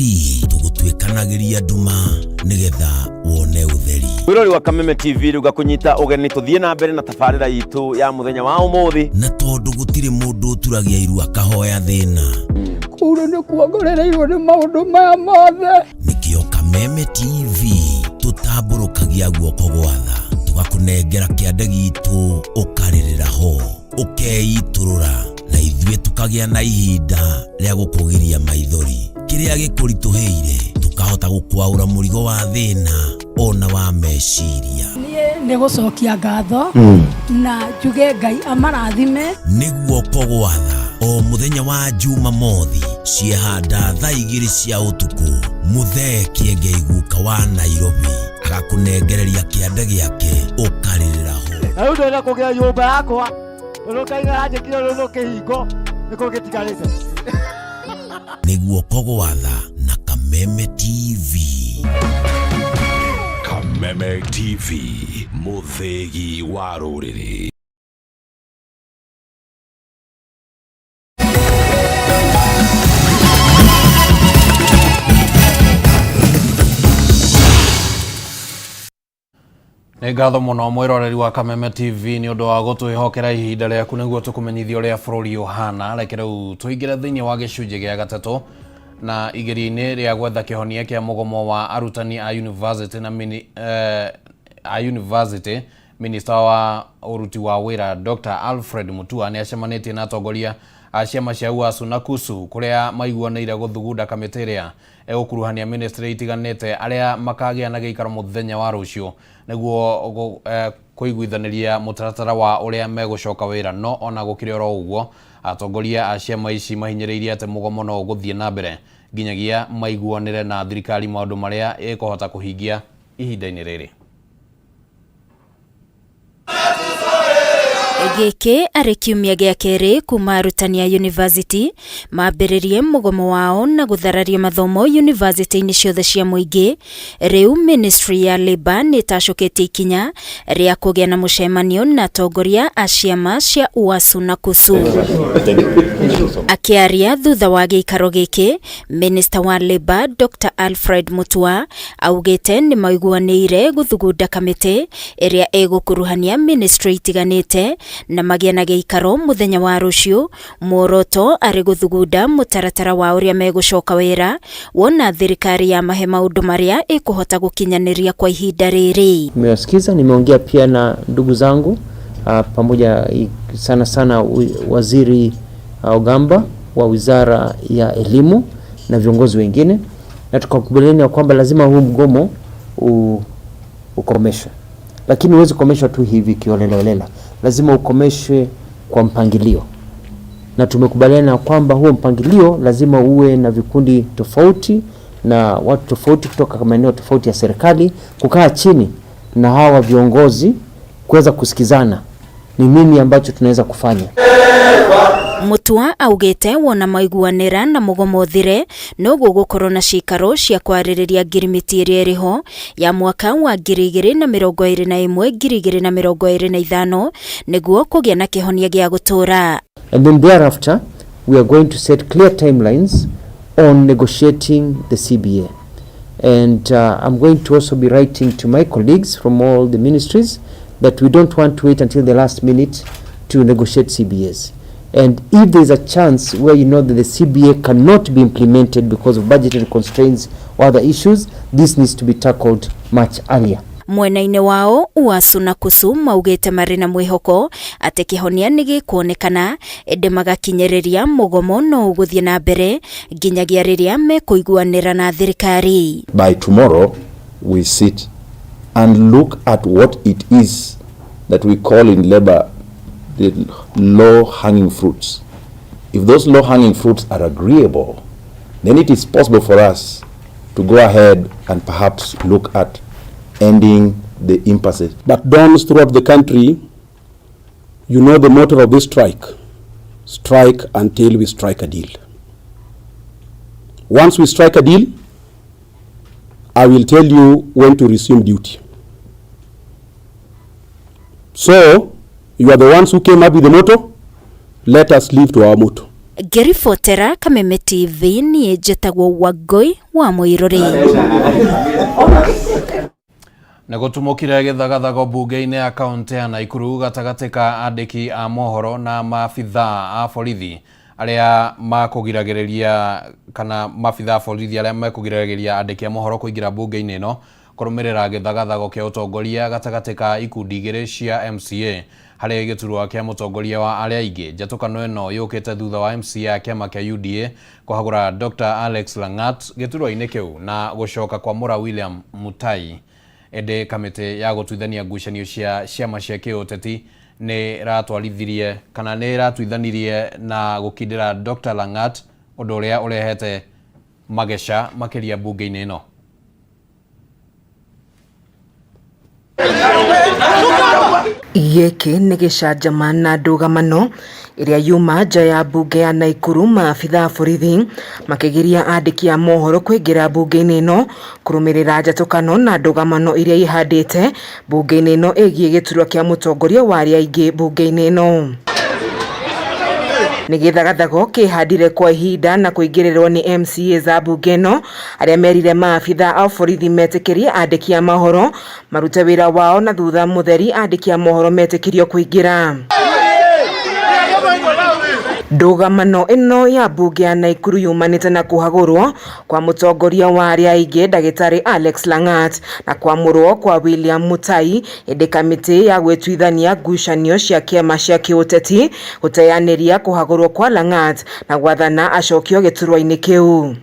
tũgũtuĩkanagĩria nduma nĩgetha wone ũtheri. Wĩrori wa Kameme TV rĩuga kũnyita ũgeni tũthiĩ na mbere na tabarĩra itũ ya mũthenya wa ũmũthĩ. Na tondũ gũtirĩ mũndũ ũturagia iru akahoya thĩna. Kũrũ nĩ kuongorereirwo nĩ maũndũ maya mothe. Nĩkĩo Kameme TV tũtambũrũkagia guoko gwa tha tũgakũnengera kĩande gitũ ũkarĩrĩra ho ũkeitũrũra na ithuĩ tũkagĩa na ihinda rĩa gũkũgiria maithori. Kĩrĩa gĩkũritũhĩire tukahota gũkwaũra mũrigo wa thĩna ona wa meciria. Nĩ gũcokia ngatho na njuge Ngai amarathime. Nĩguo kogwa tha o mũthenya wa Jumamothi ciehanda thaa 2 cia ũtukũ Muthee Kiengei guka wa Nairobi agakũnengereria kĩande gĩake ũkarĩrĩra ho. Na ũndũ kũgĩa nyũmba yakwa ũrũkaigara njĩkire rũrũ kĩhingo nĩkũ gĩtigarĩte. Nĩguo kogwa tha na Kameme TV. Kameme TV, mũthegi wa rũrĩrĩ. Nĩ ngatho mũno mwĩroreri wa Kameme TV nĩ ũndũ wa gũtwĩhokera ihinda rĩaku nĩguo tũkũmenyithia ũrĩa bũrũri ũhana. Reke rĩu tũingĩre thĩinĩ wa gĩcunjĩ gĩa gatatũ na igeria-inĩ rĩa gwetha kĩhonia kĩa mũgomo wa arutani a university Minister wa ũruti wa wĩra Dr. Alfred Mutua nĩ acemanĩtie na atongoria a ciama cia UASU na KUSU kũrĩa maiguanĩire gũthugunda kamĩtĩ ĩrĩa egũkuruhania ministry itiganĩte arĩa makagĩa na gĩikaro mũthenya wa rũciũ nĩguo kũiguithanĩria mũtaratara wa ũrĩa megũcoka wĩra. No ona gũkĩrĩ oro ũguo atongoria a ciama ici mahinyĩrĩirie atĩ mũgomo no ũgũthiĩ na mbere nginyagia maiguanĩre na thirikari maũndũ marĩa ĩkũhota kũhingia ihinda-inĩ rĩrĩ. Gĩkĩ arĩ kiumia gĩa kerĩ kuma arutani a university mambĩrĩrie mũgomo wao na gũthararia mathomo university-inĩ ciothe cia mũingĩ. Rĩu Ministry ya Labour nĩtacũkĩtie ikinya rĩa kũgĩa na mũcemanio na atongoria a ciama cia UASU na KUSU. Akĩaria thutha wa gĩikaro gĩkĩ, Minister wa Labour Dr. Alfred Mutua augĩte nĩmaiguanĩire gũthugunda kamĩtĩ ĩrĩa ĩgũkuruhania ministry itiganĩte na magĩa na gĩikaro mũthenya wa rũciũ. Muoroto arĩ gũthugunda mũtaratara wa ũrĩa megũcoka wĩra, wona thirikari ya mahe maũndũ marĩa ĩkũhota gũkinyanĩria kwa ihinda rĩrĩ. Nimewasikiza, nimeongea pia na ndugu zangu pamoja sana sana waziri Ogamba wa wizara ya elimu na viongozi wengine, na tukakubaliana kwamba lazima huu mgomo ukomeshwe. Lakini huwezi kukomeshwa tu hivi kiolelaolela, lazima ukomeshwe kwa mpangilio, na tumekubaliana kwamba huo mpangilio lazima uwe na vikundi tofauti na watu tofauti kutoka maeneo tofauti ya serikali kukaa chini na hawa viongozi kuweza kusikizana ni nini ambacho tunaweza kufanya. Mutua augĩte wona maiguanĩra na mũgomo ũthire no gũgũkorwo na cikaro cia kwarĩrĩria ngirimiti ĩrĩa ĩrĩho ya mwaka wa 2021-2025 nĩguo kũgĩa na kĩhonia gĩa gũtũra. And then thereafter we are going to set clear timelines on negotiating the CBA. And I'm going to also be writing to my colleagues from all the ministries that we don't want to wait until the last minute to negotiate CBAs. And if there is a chance where you know that the CBA cannot be implemented because of budgetary constraints or other issues, this needs to be tackled much earlier. Mwena-inĩ wao UASU na KUSU maugĩte marĩ na mwĩhoko atĩ kĩhonia nĩgĩkuonekana, ĩndĩ magakinyĩrĩria mũgomo no ũgũthiĩ na mbere nginyagia rĩrĩa mekũiguanĩra na thirikari. By tomorrow we sit and look at what it is that we call in labor the low-hanging fruits. If those low-hanging fruits are agreeable, then it is possible for us to go ahead and perhaps look at ending the impasse. But dons throughout the country, you know the motto of this strike: strike until we strike a deal. Once we strike a deal, I will tell you when to resume duty. So, you are the ones who came up with the motto. Let us live to our motto. Ngĩribotera Kameme TV niĩ njĩtagwo Wangui wa Mũirũrĩ. Nĩgũtumũkire gĩthagathago mbunge-inĩ ya kaunti ya Naikuru gatagatĩ ka andĩki a mohoro na maabitha a borithi arĩa makũgiragĩrĩria kana maabitha a borithi arĩa mekũgiragĩrĩria andĩki a mohoro kũingĩra mbunge-inĩ ĩno kũrũmĩrĩra gĩthagathago kĩa ũtongoria gatagatĩ ka ikundi igĩrĩ cia MCA harĩ gĩturwa kĩa mũtongoria wa arĩa aingĩ. Njatũkano ĩno yũkĩte thutha wa MCA ya kĩama kĩa UDA kũhagũra Dr. Alex Langat gĩturwa-inĩ kĩu na gũcoka kwa Mũra William Mutai. Ende kamĩtĩ ya gũtuithania ngucanio cia ciama cia kĩũteti nĩ ratwarithirie kana nĩ ratuithanirie na gũkindĩra Dr. Langat, ũndũ ũrĩa ũrehete mageca makĩria mbunge-inĩ ĩno. Gĩkĩ nĩ gĩcanjama na ndũgamano ĩrĩa yuma nja ya mbunge ya Naikuru, maabitha a borithi makĩgiria andĩki a mohoro kũingĩra mbunge-inĩ ĩno kũrũmĩrĩra njatũkano na ndũgamano iria ihandĩte mbunge-inĩ ĩno ĩgiĩ gĩturwa kĩa mũtongoria wa arĩa aingĩ mbunge-inĩ ĩno. Nĩ gĩthagathago kĩhandire kwa ihinda na kũingĩrĩrwo nĩ MCA za mbunge ĩno arĩa merire maabitha a borithi metĩkĩrie andĩki a mohoro marute wĩra wao na thutha mũtheri andĩki a mohoro metĩkĩrio kũingĩra. Ndũgamano ĩno ya mbunge ya Naikuru yumanĩte na kũhagũrwo kwa mũtongoria wa arĩa aingĩ Ndagĩtarĩ Alex Langat na kwamũrwo kwa William Mutai, ĩndĩ kamĩtĩ ya gwĩtuithania ngucanio cia kĩama cia kĩũteti gũteyanĩria kũhagũrwo kwa Langat na gwathana acokio gĩturwa-inĩ kĩu.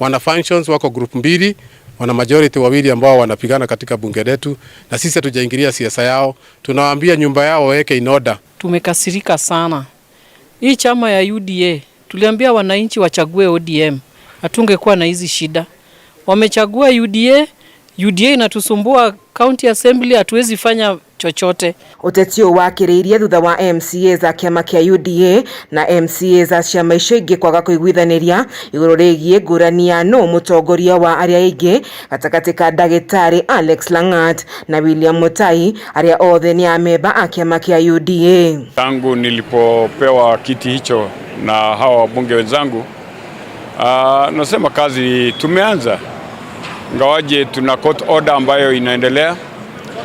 Wana functions wako group mbili, wana majority wawili ambao wanapigana katika bunge letu, na sisi hatujaingilia siasa yao. Tunawaambia nyumba yao waweke in order. Tumekasirika sana. Hii chama ya UDA tuliambia wananchi wachague ODM, hatungekuwa na hizi shida. Wamechagua UDA, UDA inatusumbua, county assembly hatuwezi fanya chochote. Utetio wakiriirie thutha wa MCA za kiama kia UDA na MCA za ciama icio ingĩ kwaga kuiguithaniria igũrũ rĩgiĩ ngũrani ya no mũtongoria wa arĩa aingĩ gatagatĩ ka Ndagĩtarĩ Alex Langat na William Mutai arĩa othe ni amemba a kiama kia UDA. Tangu nilipopewa kiti hicho na hawa wabunge wenzangu, nasema kazi tumeanza, ngawaje tuna court order ambayo inaendelea,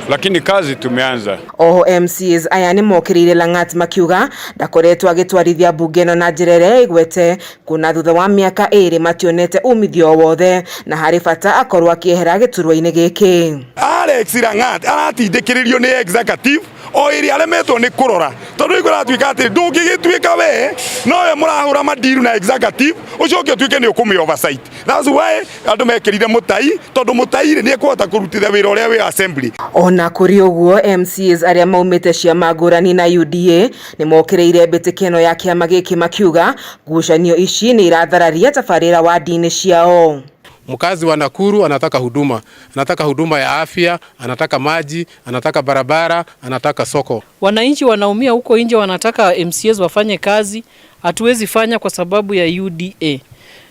lakini kazi tumeanza. Oho MCs aya ni mokirire Langat makiuga ndakoretwo agitwarithia bunge no na njirere igwete kuna thutha wa miaka 2 mationete umithio wothe na hari bata akorwo akihera giturwa-ini giki. Alex Langat aratindikiririo ni executive o iri alemetwo ni kurora tondu igura twika ati ndungigitwika we nowe murahura madiru na executive ucoke twike ni ukumi oversight. That's why andu mekirire Mutai tondu Mutai ni ekwota kurutithia wira uria wi assembly. Ona kuri uguo MCs aria maumite ciama ngũrani na UDA ni mokireire mbitikeno ya kiama giki makiuga ngucanio ici ni irathararia tabarĩra wa dini ciao. Mkazi wa Nakuru anataka huduma ya afya, anataka maji, anataka barabara, anataka soko. Wananchi wanaumia huko nje, wanataka MCAs wafanye kazi, hatuwezi fanya kwa sababu ya UDA.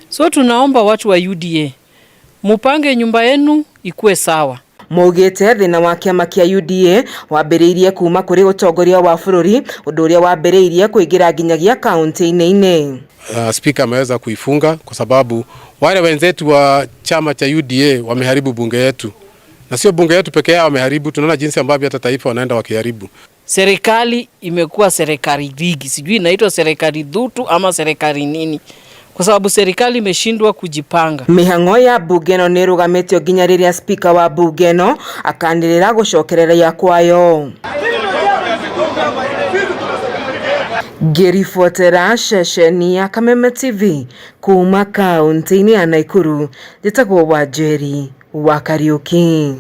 So tunaomba watu wa UDA mupange nyumba yenu ikuwe sawa. Mogete thina wa kiama kia UDA wambiriirie kuma kuri utongoria wa bururi undu uria wambiriirie kuingira nginyagia kaunti-ini. Speaker ameweza kuifunga kwa sababu wale wenzetu wa chama cha UDA wameharibu bunge yetu. Na sio bunge yetu pekee yao wameharibu, tunaona jinsi ambavyo hata taifa wanaenda wakiharibu. Serikali imekuwa serikali rigi, sijui inaitwa serikali dhutu ama serikali nini, kwa sababu serikali imeshindwa kujipanga. Mihango ya bunge no ni rugametio nginya riria speaker wa bunge no akandirira gucokereria kwayo. Ngiribotera ceceni ya Kameme TV kuma kaunti-ini ya Nakuru, njĩtagwo Wanjeri wa Kariuki.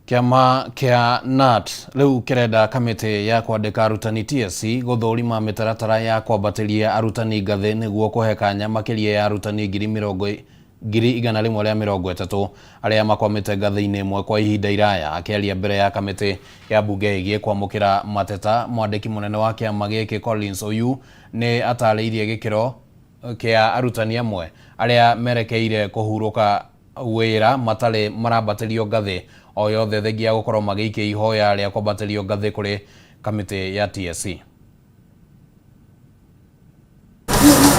Kiama kia NAT riu kirenda kamiti ya kwandika arutani TSC guthurima mitaratara ya kwambatiria arutani ngathi niguo kuhe kanya makiria ya arutani 130 aria makwamite ngathi-ini imwe kwa ihinda iraya. Akiaria mbere ya kamiti ya bunge igie kwamukira mateta, mwandiki munene wa kiama giki Collins Oyu ni atariirie gikiro kia arutani amwe aria merekeire kuhuruka wira matale marambatirio ngathi o yothe thengia gukorwo magiikia ihoya ria kwambatirio ngathi kuri kamiti ya TSC.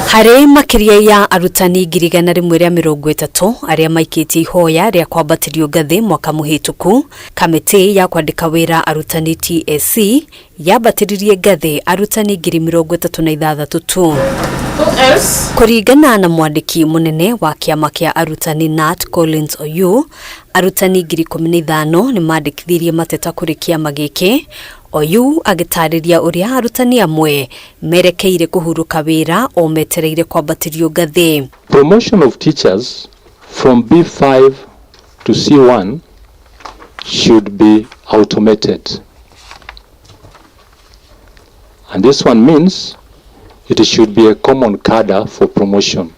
Hari makiria ya arutani 130 aria maikitie ihoya ria kwambatirio ngathi mwaka muhituku, kamiti ya kwandika wira arutani TSC yambatiririe ngathi arutani 36 tu. Kuringana na mwandiki munene wa kiama kia arutani NAT Collins Oyu, arutani 15,000 ni mandikithirie mateta kuri kiama giki. Oyu agitariria uria arutani amwe merekeire kuhuruka wira o metereire kwambatirio ngathi. Promotion of teachers from B5 to C1 should be automated. And this one means it should be a common cadre for promotion,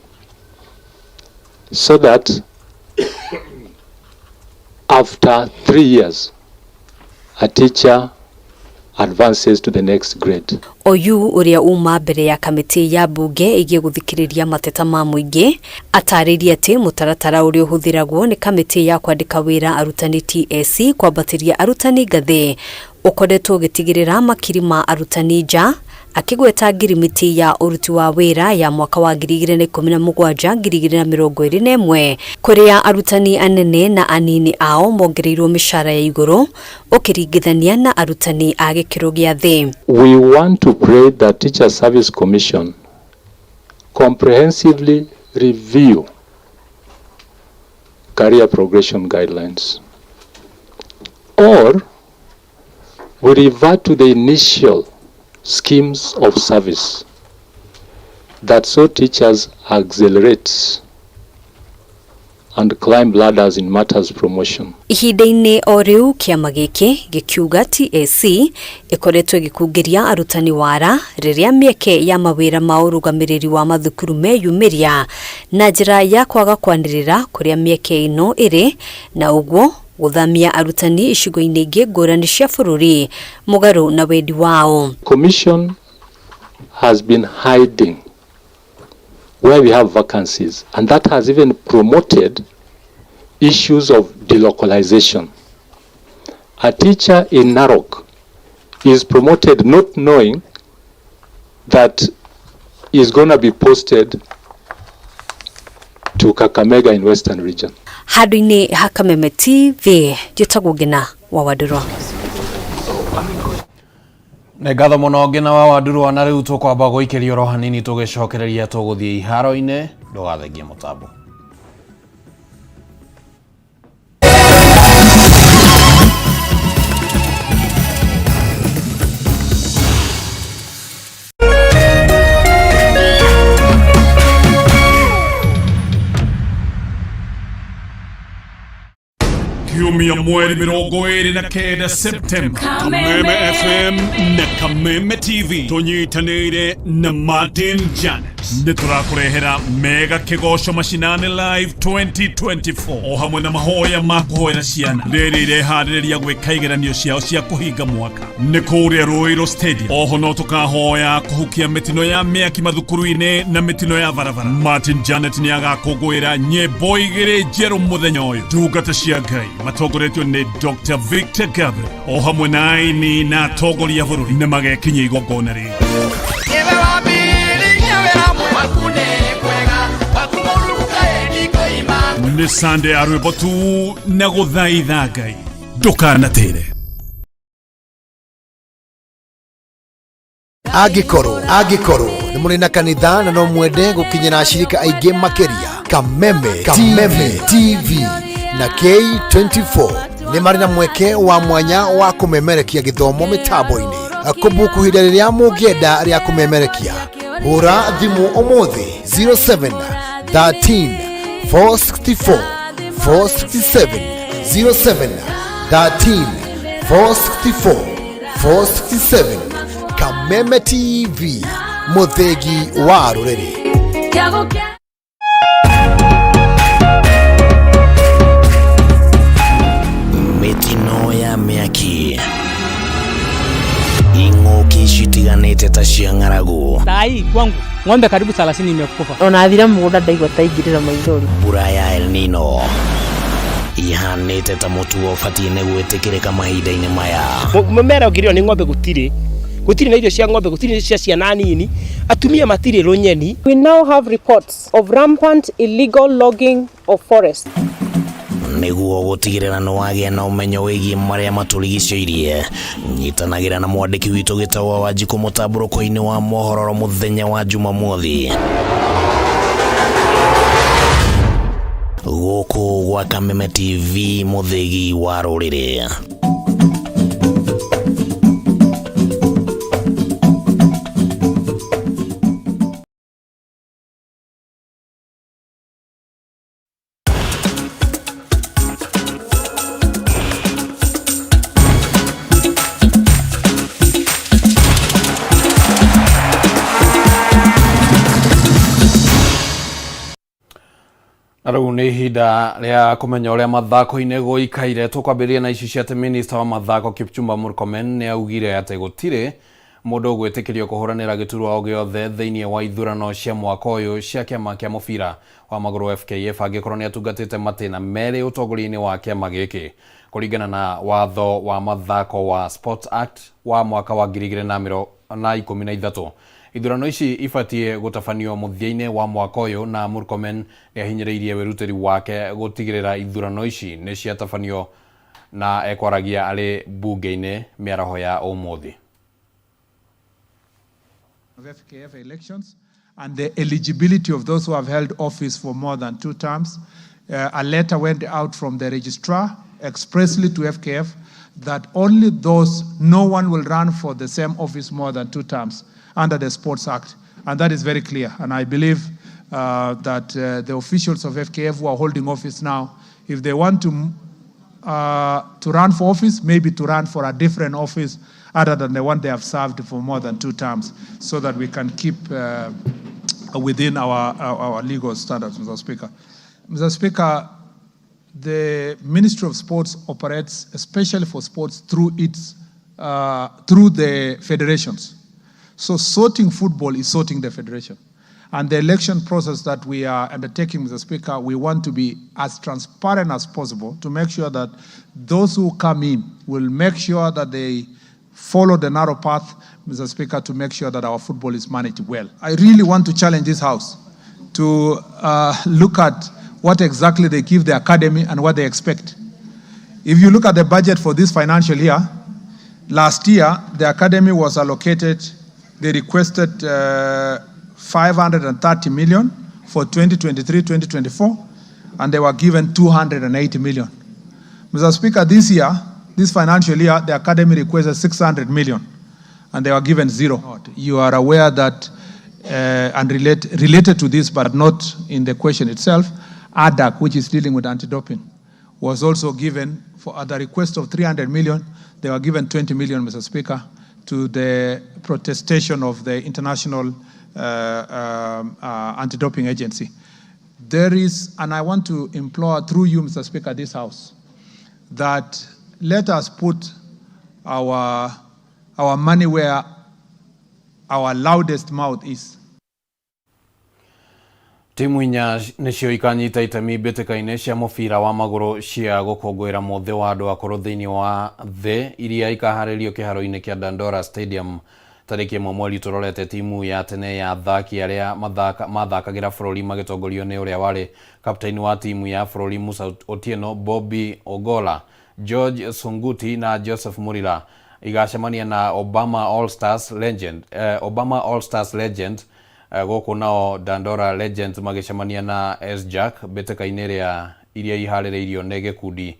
so that after 3 years a teacher advances to the next grade. Oyu uria uma mbere ya kamiti ya bunge igie guthikiriria mateta ma muingi atariria ati mutaratara uria uhuthiragwo ni kamiti ya kwandika wira arutani TSC kwambatiria arutani ngathi ukoretwo gitigirira makiri ma arutani nja, akigweta ngirimiti ya uruti wa wira ya mwaka wa 2017-2021 kuria arutani anene na anini ao mongereirwo mishara ya iguru ukiringithania na arutani a gikiro gia thi. We want to pray that Teacher Service Commission comprehensively review career progression guidelines, or we revert to the initial schemes of service that so teachers accelerate and climb ladders in matters promotion. Ihinda-inĩ o rĩu kĩama gĩkĩ gĩkiuga TSC ĩkoretwo gĩkungĩria arutani wara rĩrĩa mĩeke ya mawĩra ma ũrũgamĩrĩri wa mathukuru meyumĩria na njĩra ya kwaga kwanĩrĩra kũrĩa mĩeke ĩno ĩrĩ na ũguo gũthamia arutani icigo-inĩ ingĩ ngũrani cia bũrũri mũgarũ na wendi wao. Commission has been hiding where we have vacancies, and that has even promoted issues of delocalization. A teacher in Narok is promoted not knowing that is going to be posted to Kakamega in Western region. Handũ-inĩ ha Kameme TV njĩtagwo Ngina wa Wadurwa. Nĩ ngatho mũno Ngina wa Wadurwa, na rĩu tũkwamba gũikĩria oro hanini tũgĩcokereria tũgũthiĩ iharo-inĩ, ndũgathengie mũtambo. Kiumia mweri 29 Septemba, Kameme FM na Kameme TV tunyitanĩire na Martin Janet nĩtũrakũrehera mega kĩgoco mashinani live 2024 o hamwe na mahoya ma kũhoera ciana rĩrĩ ireharĩrĩria gwĩka igeranio ciao cia kũhinga mwaka nĩ kũrĩa Ruiru Stadium. Oho no tũkahoya kũhukia mĩtino ya mĩaki mathukuru-inĩ na mĩtino ya barabara. Martin Janet nĩ agakũngũĩra nyĩmbo igĩrĩ njerũ mũthenya ũyũ, ndungata cia Ngai matongoretio nĩ Dr. Victor Gabriel o hamwe na aini na atongoria a bũrũri nĩ magekinyia igongona rĩu. Nĩ Sunday ya rwĩmbo tu na gũthaitha Ngai, ndũkanatĩre. Agikorwo nĩ mũrĩ na kanitha na no mwende gũkinyĩra ashirika aingĩ makĩria, Kameme TV na K24 nĩ marĩ na mweke wa mwanya wa kũmemerekia gĩthomo mĩtambo-inĩ. Kũbuku hĩndĩ rĩrĩa mũngĩenda rĩa kũmemerekia, hũra thimũ ũmũthĩ 07 13 464 467 07 13 464 467. Kameme TV, mũthegi wa rũrĩrĩ. Mitino ya mĩaki, ing'ũki citiganĩte ta cia ng'aragu. Sai kwangu ng'ombe karibu 30 imekufa. Unathira mũgũnda ndaigua ta ingĩrĩra maithori. Mbura ya El Nino ihanĩte ta mũtu ũbatiĩ nĩ gwĩtĩkĩrĩka mahinda-inĩ maya. Mũmera ũngĩrĩo nĩ ng'ombe gũtirĩ na irio cia ng'ombe, gũtirĩ cia ciana nini, atumia matirĩ rũnyeni. We now have reports of rampant illegal logging of forest. Nĩguo gũtigĩrĩra nĩ wagĩa na ũmenyo wĩgiĩ marĩa matũrigicĩirie, nyitanagĩra na mwandĩki witũ gĩtagwo Wanjikũ mũtambũrũko-inĩ wa mohoro mũthenya wa Jumamothi gũkũ gwa Kameme TV, mũthegi wa rũrĩrĩ. Na rĩu nĩ ihinda rĩa kũmenya ũrĩa mathako-inĩ gũikaire. Tũkwambĩrĩria na ici cia atĩ minista wa mathako Kipchumba Murkomen nĩ augire atĩ gũtirĩ mũndũ ũgwĩtĩkĩrio kũhũranĩra gĩturwa o gĩothe thĩinĩ wa ithurano cia mwaka ũyũ cia kĩama kĩa mũbira wa magũrũ FKF angĩkorwo nĩ atungatĩte matĩna merĩ ũtongoria-inĩ wa kĩama gĩkĩ. Kũringana na watho wa mathako wa Sports Act wa mwaka wa 2013, ithurano ici ibatie gũtabanio mũthia-inĩ wa mwaka ũyũ, na Murkomen nĩ ahinyĩrĩirie wĩrutĩri wake gũtigĩrĩra ithurano ici nĩ ciatabanio na ekwaragia arĩ bunge-inĩ mĩaraho ya ũmũthĩ. Of FKF elections and the eligibility of those who have held office for more than 2 terms. A letter went out from the registrar expressly to FKF that only those, no one will run for the same office more than 2 terms under the Sports Act. And that is very clear. And I believe that the officials of FKF who are holding office now, if they want to run for office, maybe to run for a different office other than the one they have served for more than 2 terms, so that we can keep within our legal standards, Mr. Speaker. Mr. Speaker, the Ministry of Sports operates, especially for sports, through the federations. So sorting football is sorting the federation. And the election process that we are undertaking, Mr. Speaker, we want to be as transparent as possible to make sure that those who come in will make sure that they follow the narrow path, Mr. Speaker, to make sure that our football is managed well. I really want to challenge this House to look at what exactly they give the academy and what they expect. If you look at the budget for this financial year, last year, the academy was allocated, they requested 530 million for 2023-2024, and they were given 280 million. Mr. Speaker, this year, this financial year, the academy requested 600 million, and they were given 0. You are aware that, and related to this, but not in the question itself, ADAC, which is dealing with anti-doping, was also given, for at the request of 300 million, they were given 20 million, Mr. Speaker, to the protestation of the International Anti-Doping Agency. There is, and I want to implore through you, Mr. Speaker, this House, that let us put our money where our loudest mouth is. Timu inya nicio ikanyita itemi mbĩtĩka-inĩ cia mũbira wa magũrũ cia gũkũngũĩra mũthĩ wa andũ akũrũ thĩinĩ wa thĩ iria ikaharĩrio kĩharo-inĩ kĩa Dandora Stadium tarĩki 1 mweri tũrorete timu ya tene ya athaki arĩa mathakagĩra bũrũri magĩtongorio nĩ ũrĩa warĩ kapteni wa timu ya bũrũri Musa Otieno, Bobby Ogola, George Sunguti na Joseph Murira igacemania na Obama All Stars legend gũkũ nao Dandora Legends magĩcemania na S-Jack mbĩtĩka-inĩ iria iharĩrĩirio nĩ gĩkundi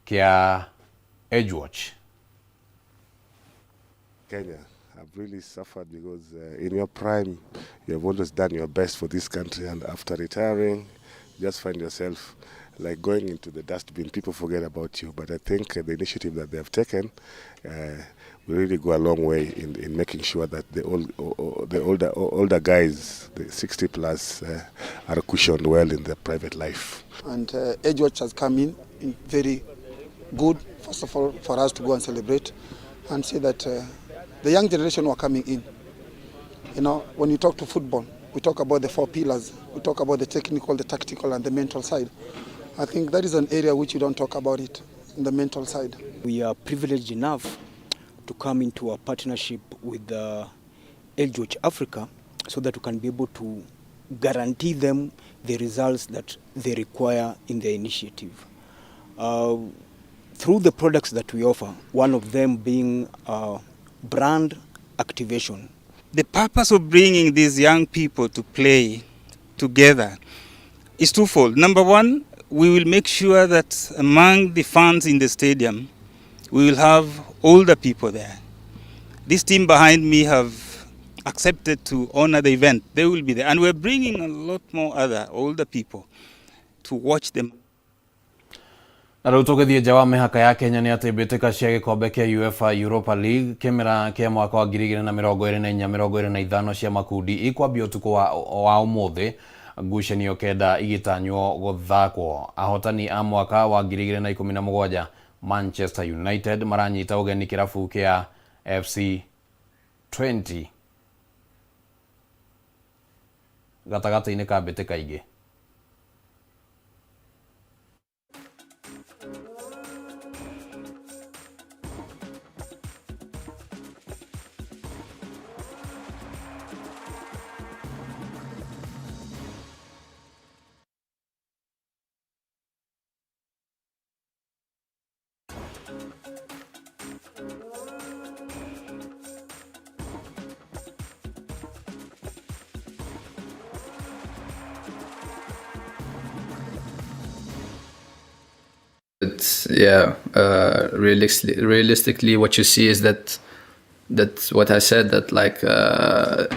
kĩa Edgewatch. Kenya have really suffered because in your prime you have always done your best for this country, and after retiring you just find yourself like going into the dustbin. People forget about you, but I think the initiative that they have taken will really go a long way in making sure that the older guys, the 60 plus, are cushioned well in their private life. And Edgewatch has come in very good, first of all, for us to go and celebrate and say that the young generation who are coming in. You know, when you talk to football, we talk about the 4 pillars. We talk about the technical, the tactical, and the mental side. I think that is an area which we don't talk about it, in the mental side. We are privileged enough to come into a partnership with Edgewatch Africa so that we can be able to guarantee them the results that they require in their initiative. Through the products that we offer, one of them being brand activation. The purpose of bringing these young people to play together is twofold. Number one, we will make sure that among the fans in the stadium, we will have older people there. This team behind me have accepted to honor the event. They will be there. And we're bringing a lot more other older people to watch them. Na rĩu tũgĩthiĩ nja wa mĩhaka ya Kenya nĩ atĩ mbĩtĩka cia gĩkombe kĩa UEFA Europa League kĩmera kĩa mwaka wa 2024-2025 cia makundi ikwambia ũtukũ wa ũmũthĩ, ngucanio kenda igĩtanywo gũthakwo. Ahotani a mwaka wa 2017 Manchester United maranyita ũgeni kĩrabu kĩa FC 20 gatagatĩ-inĩ ka mbĩtĩka ingĩ. Realistically, what you see is that what I said, that like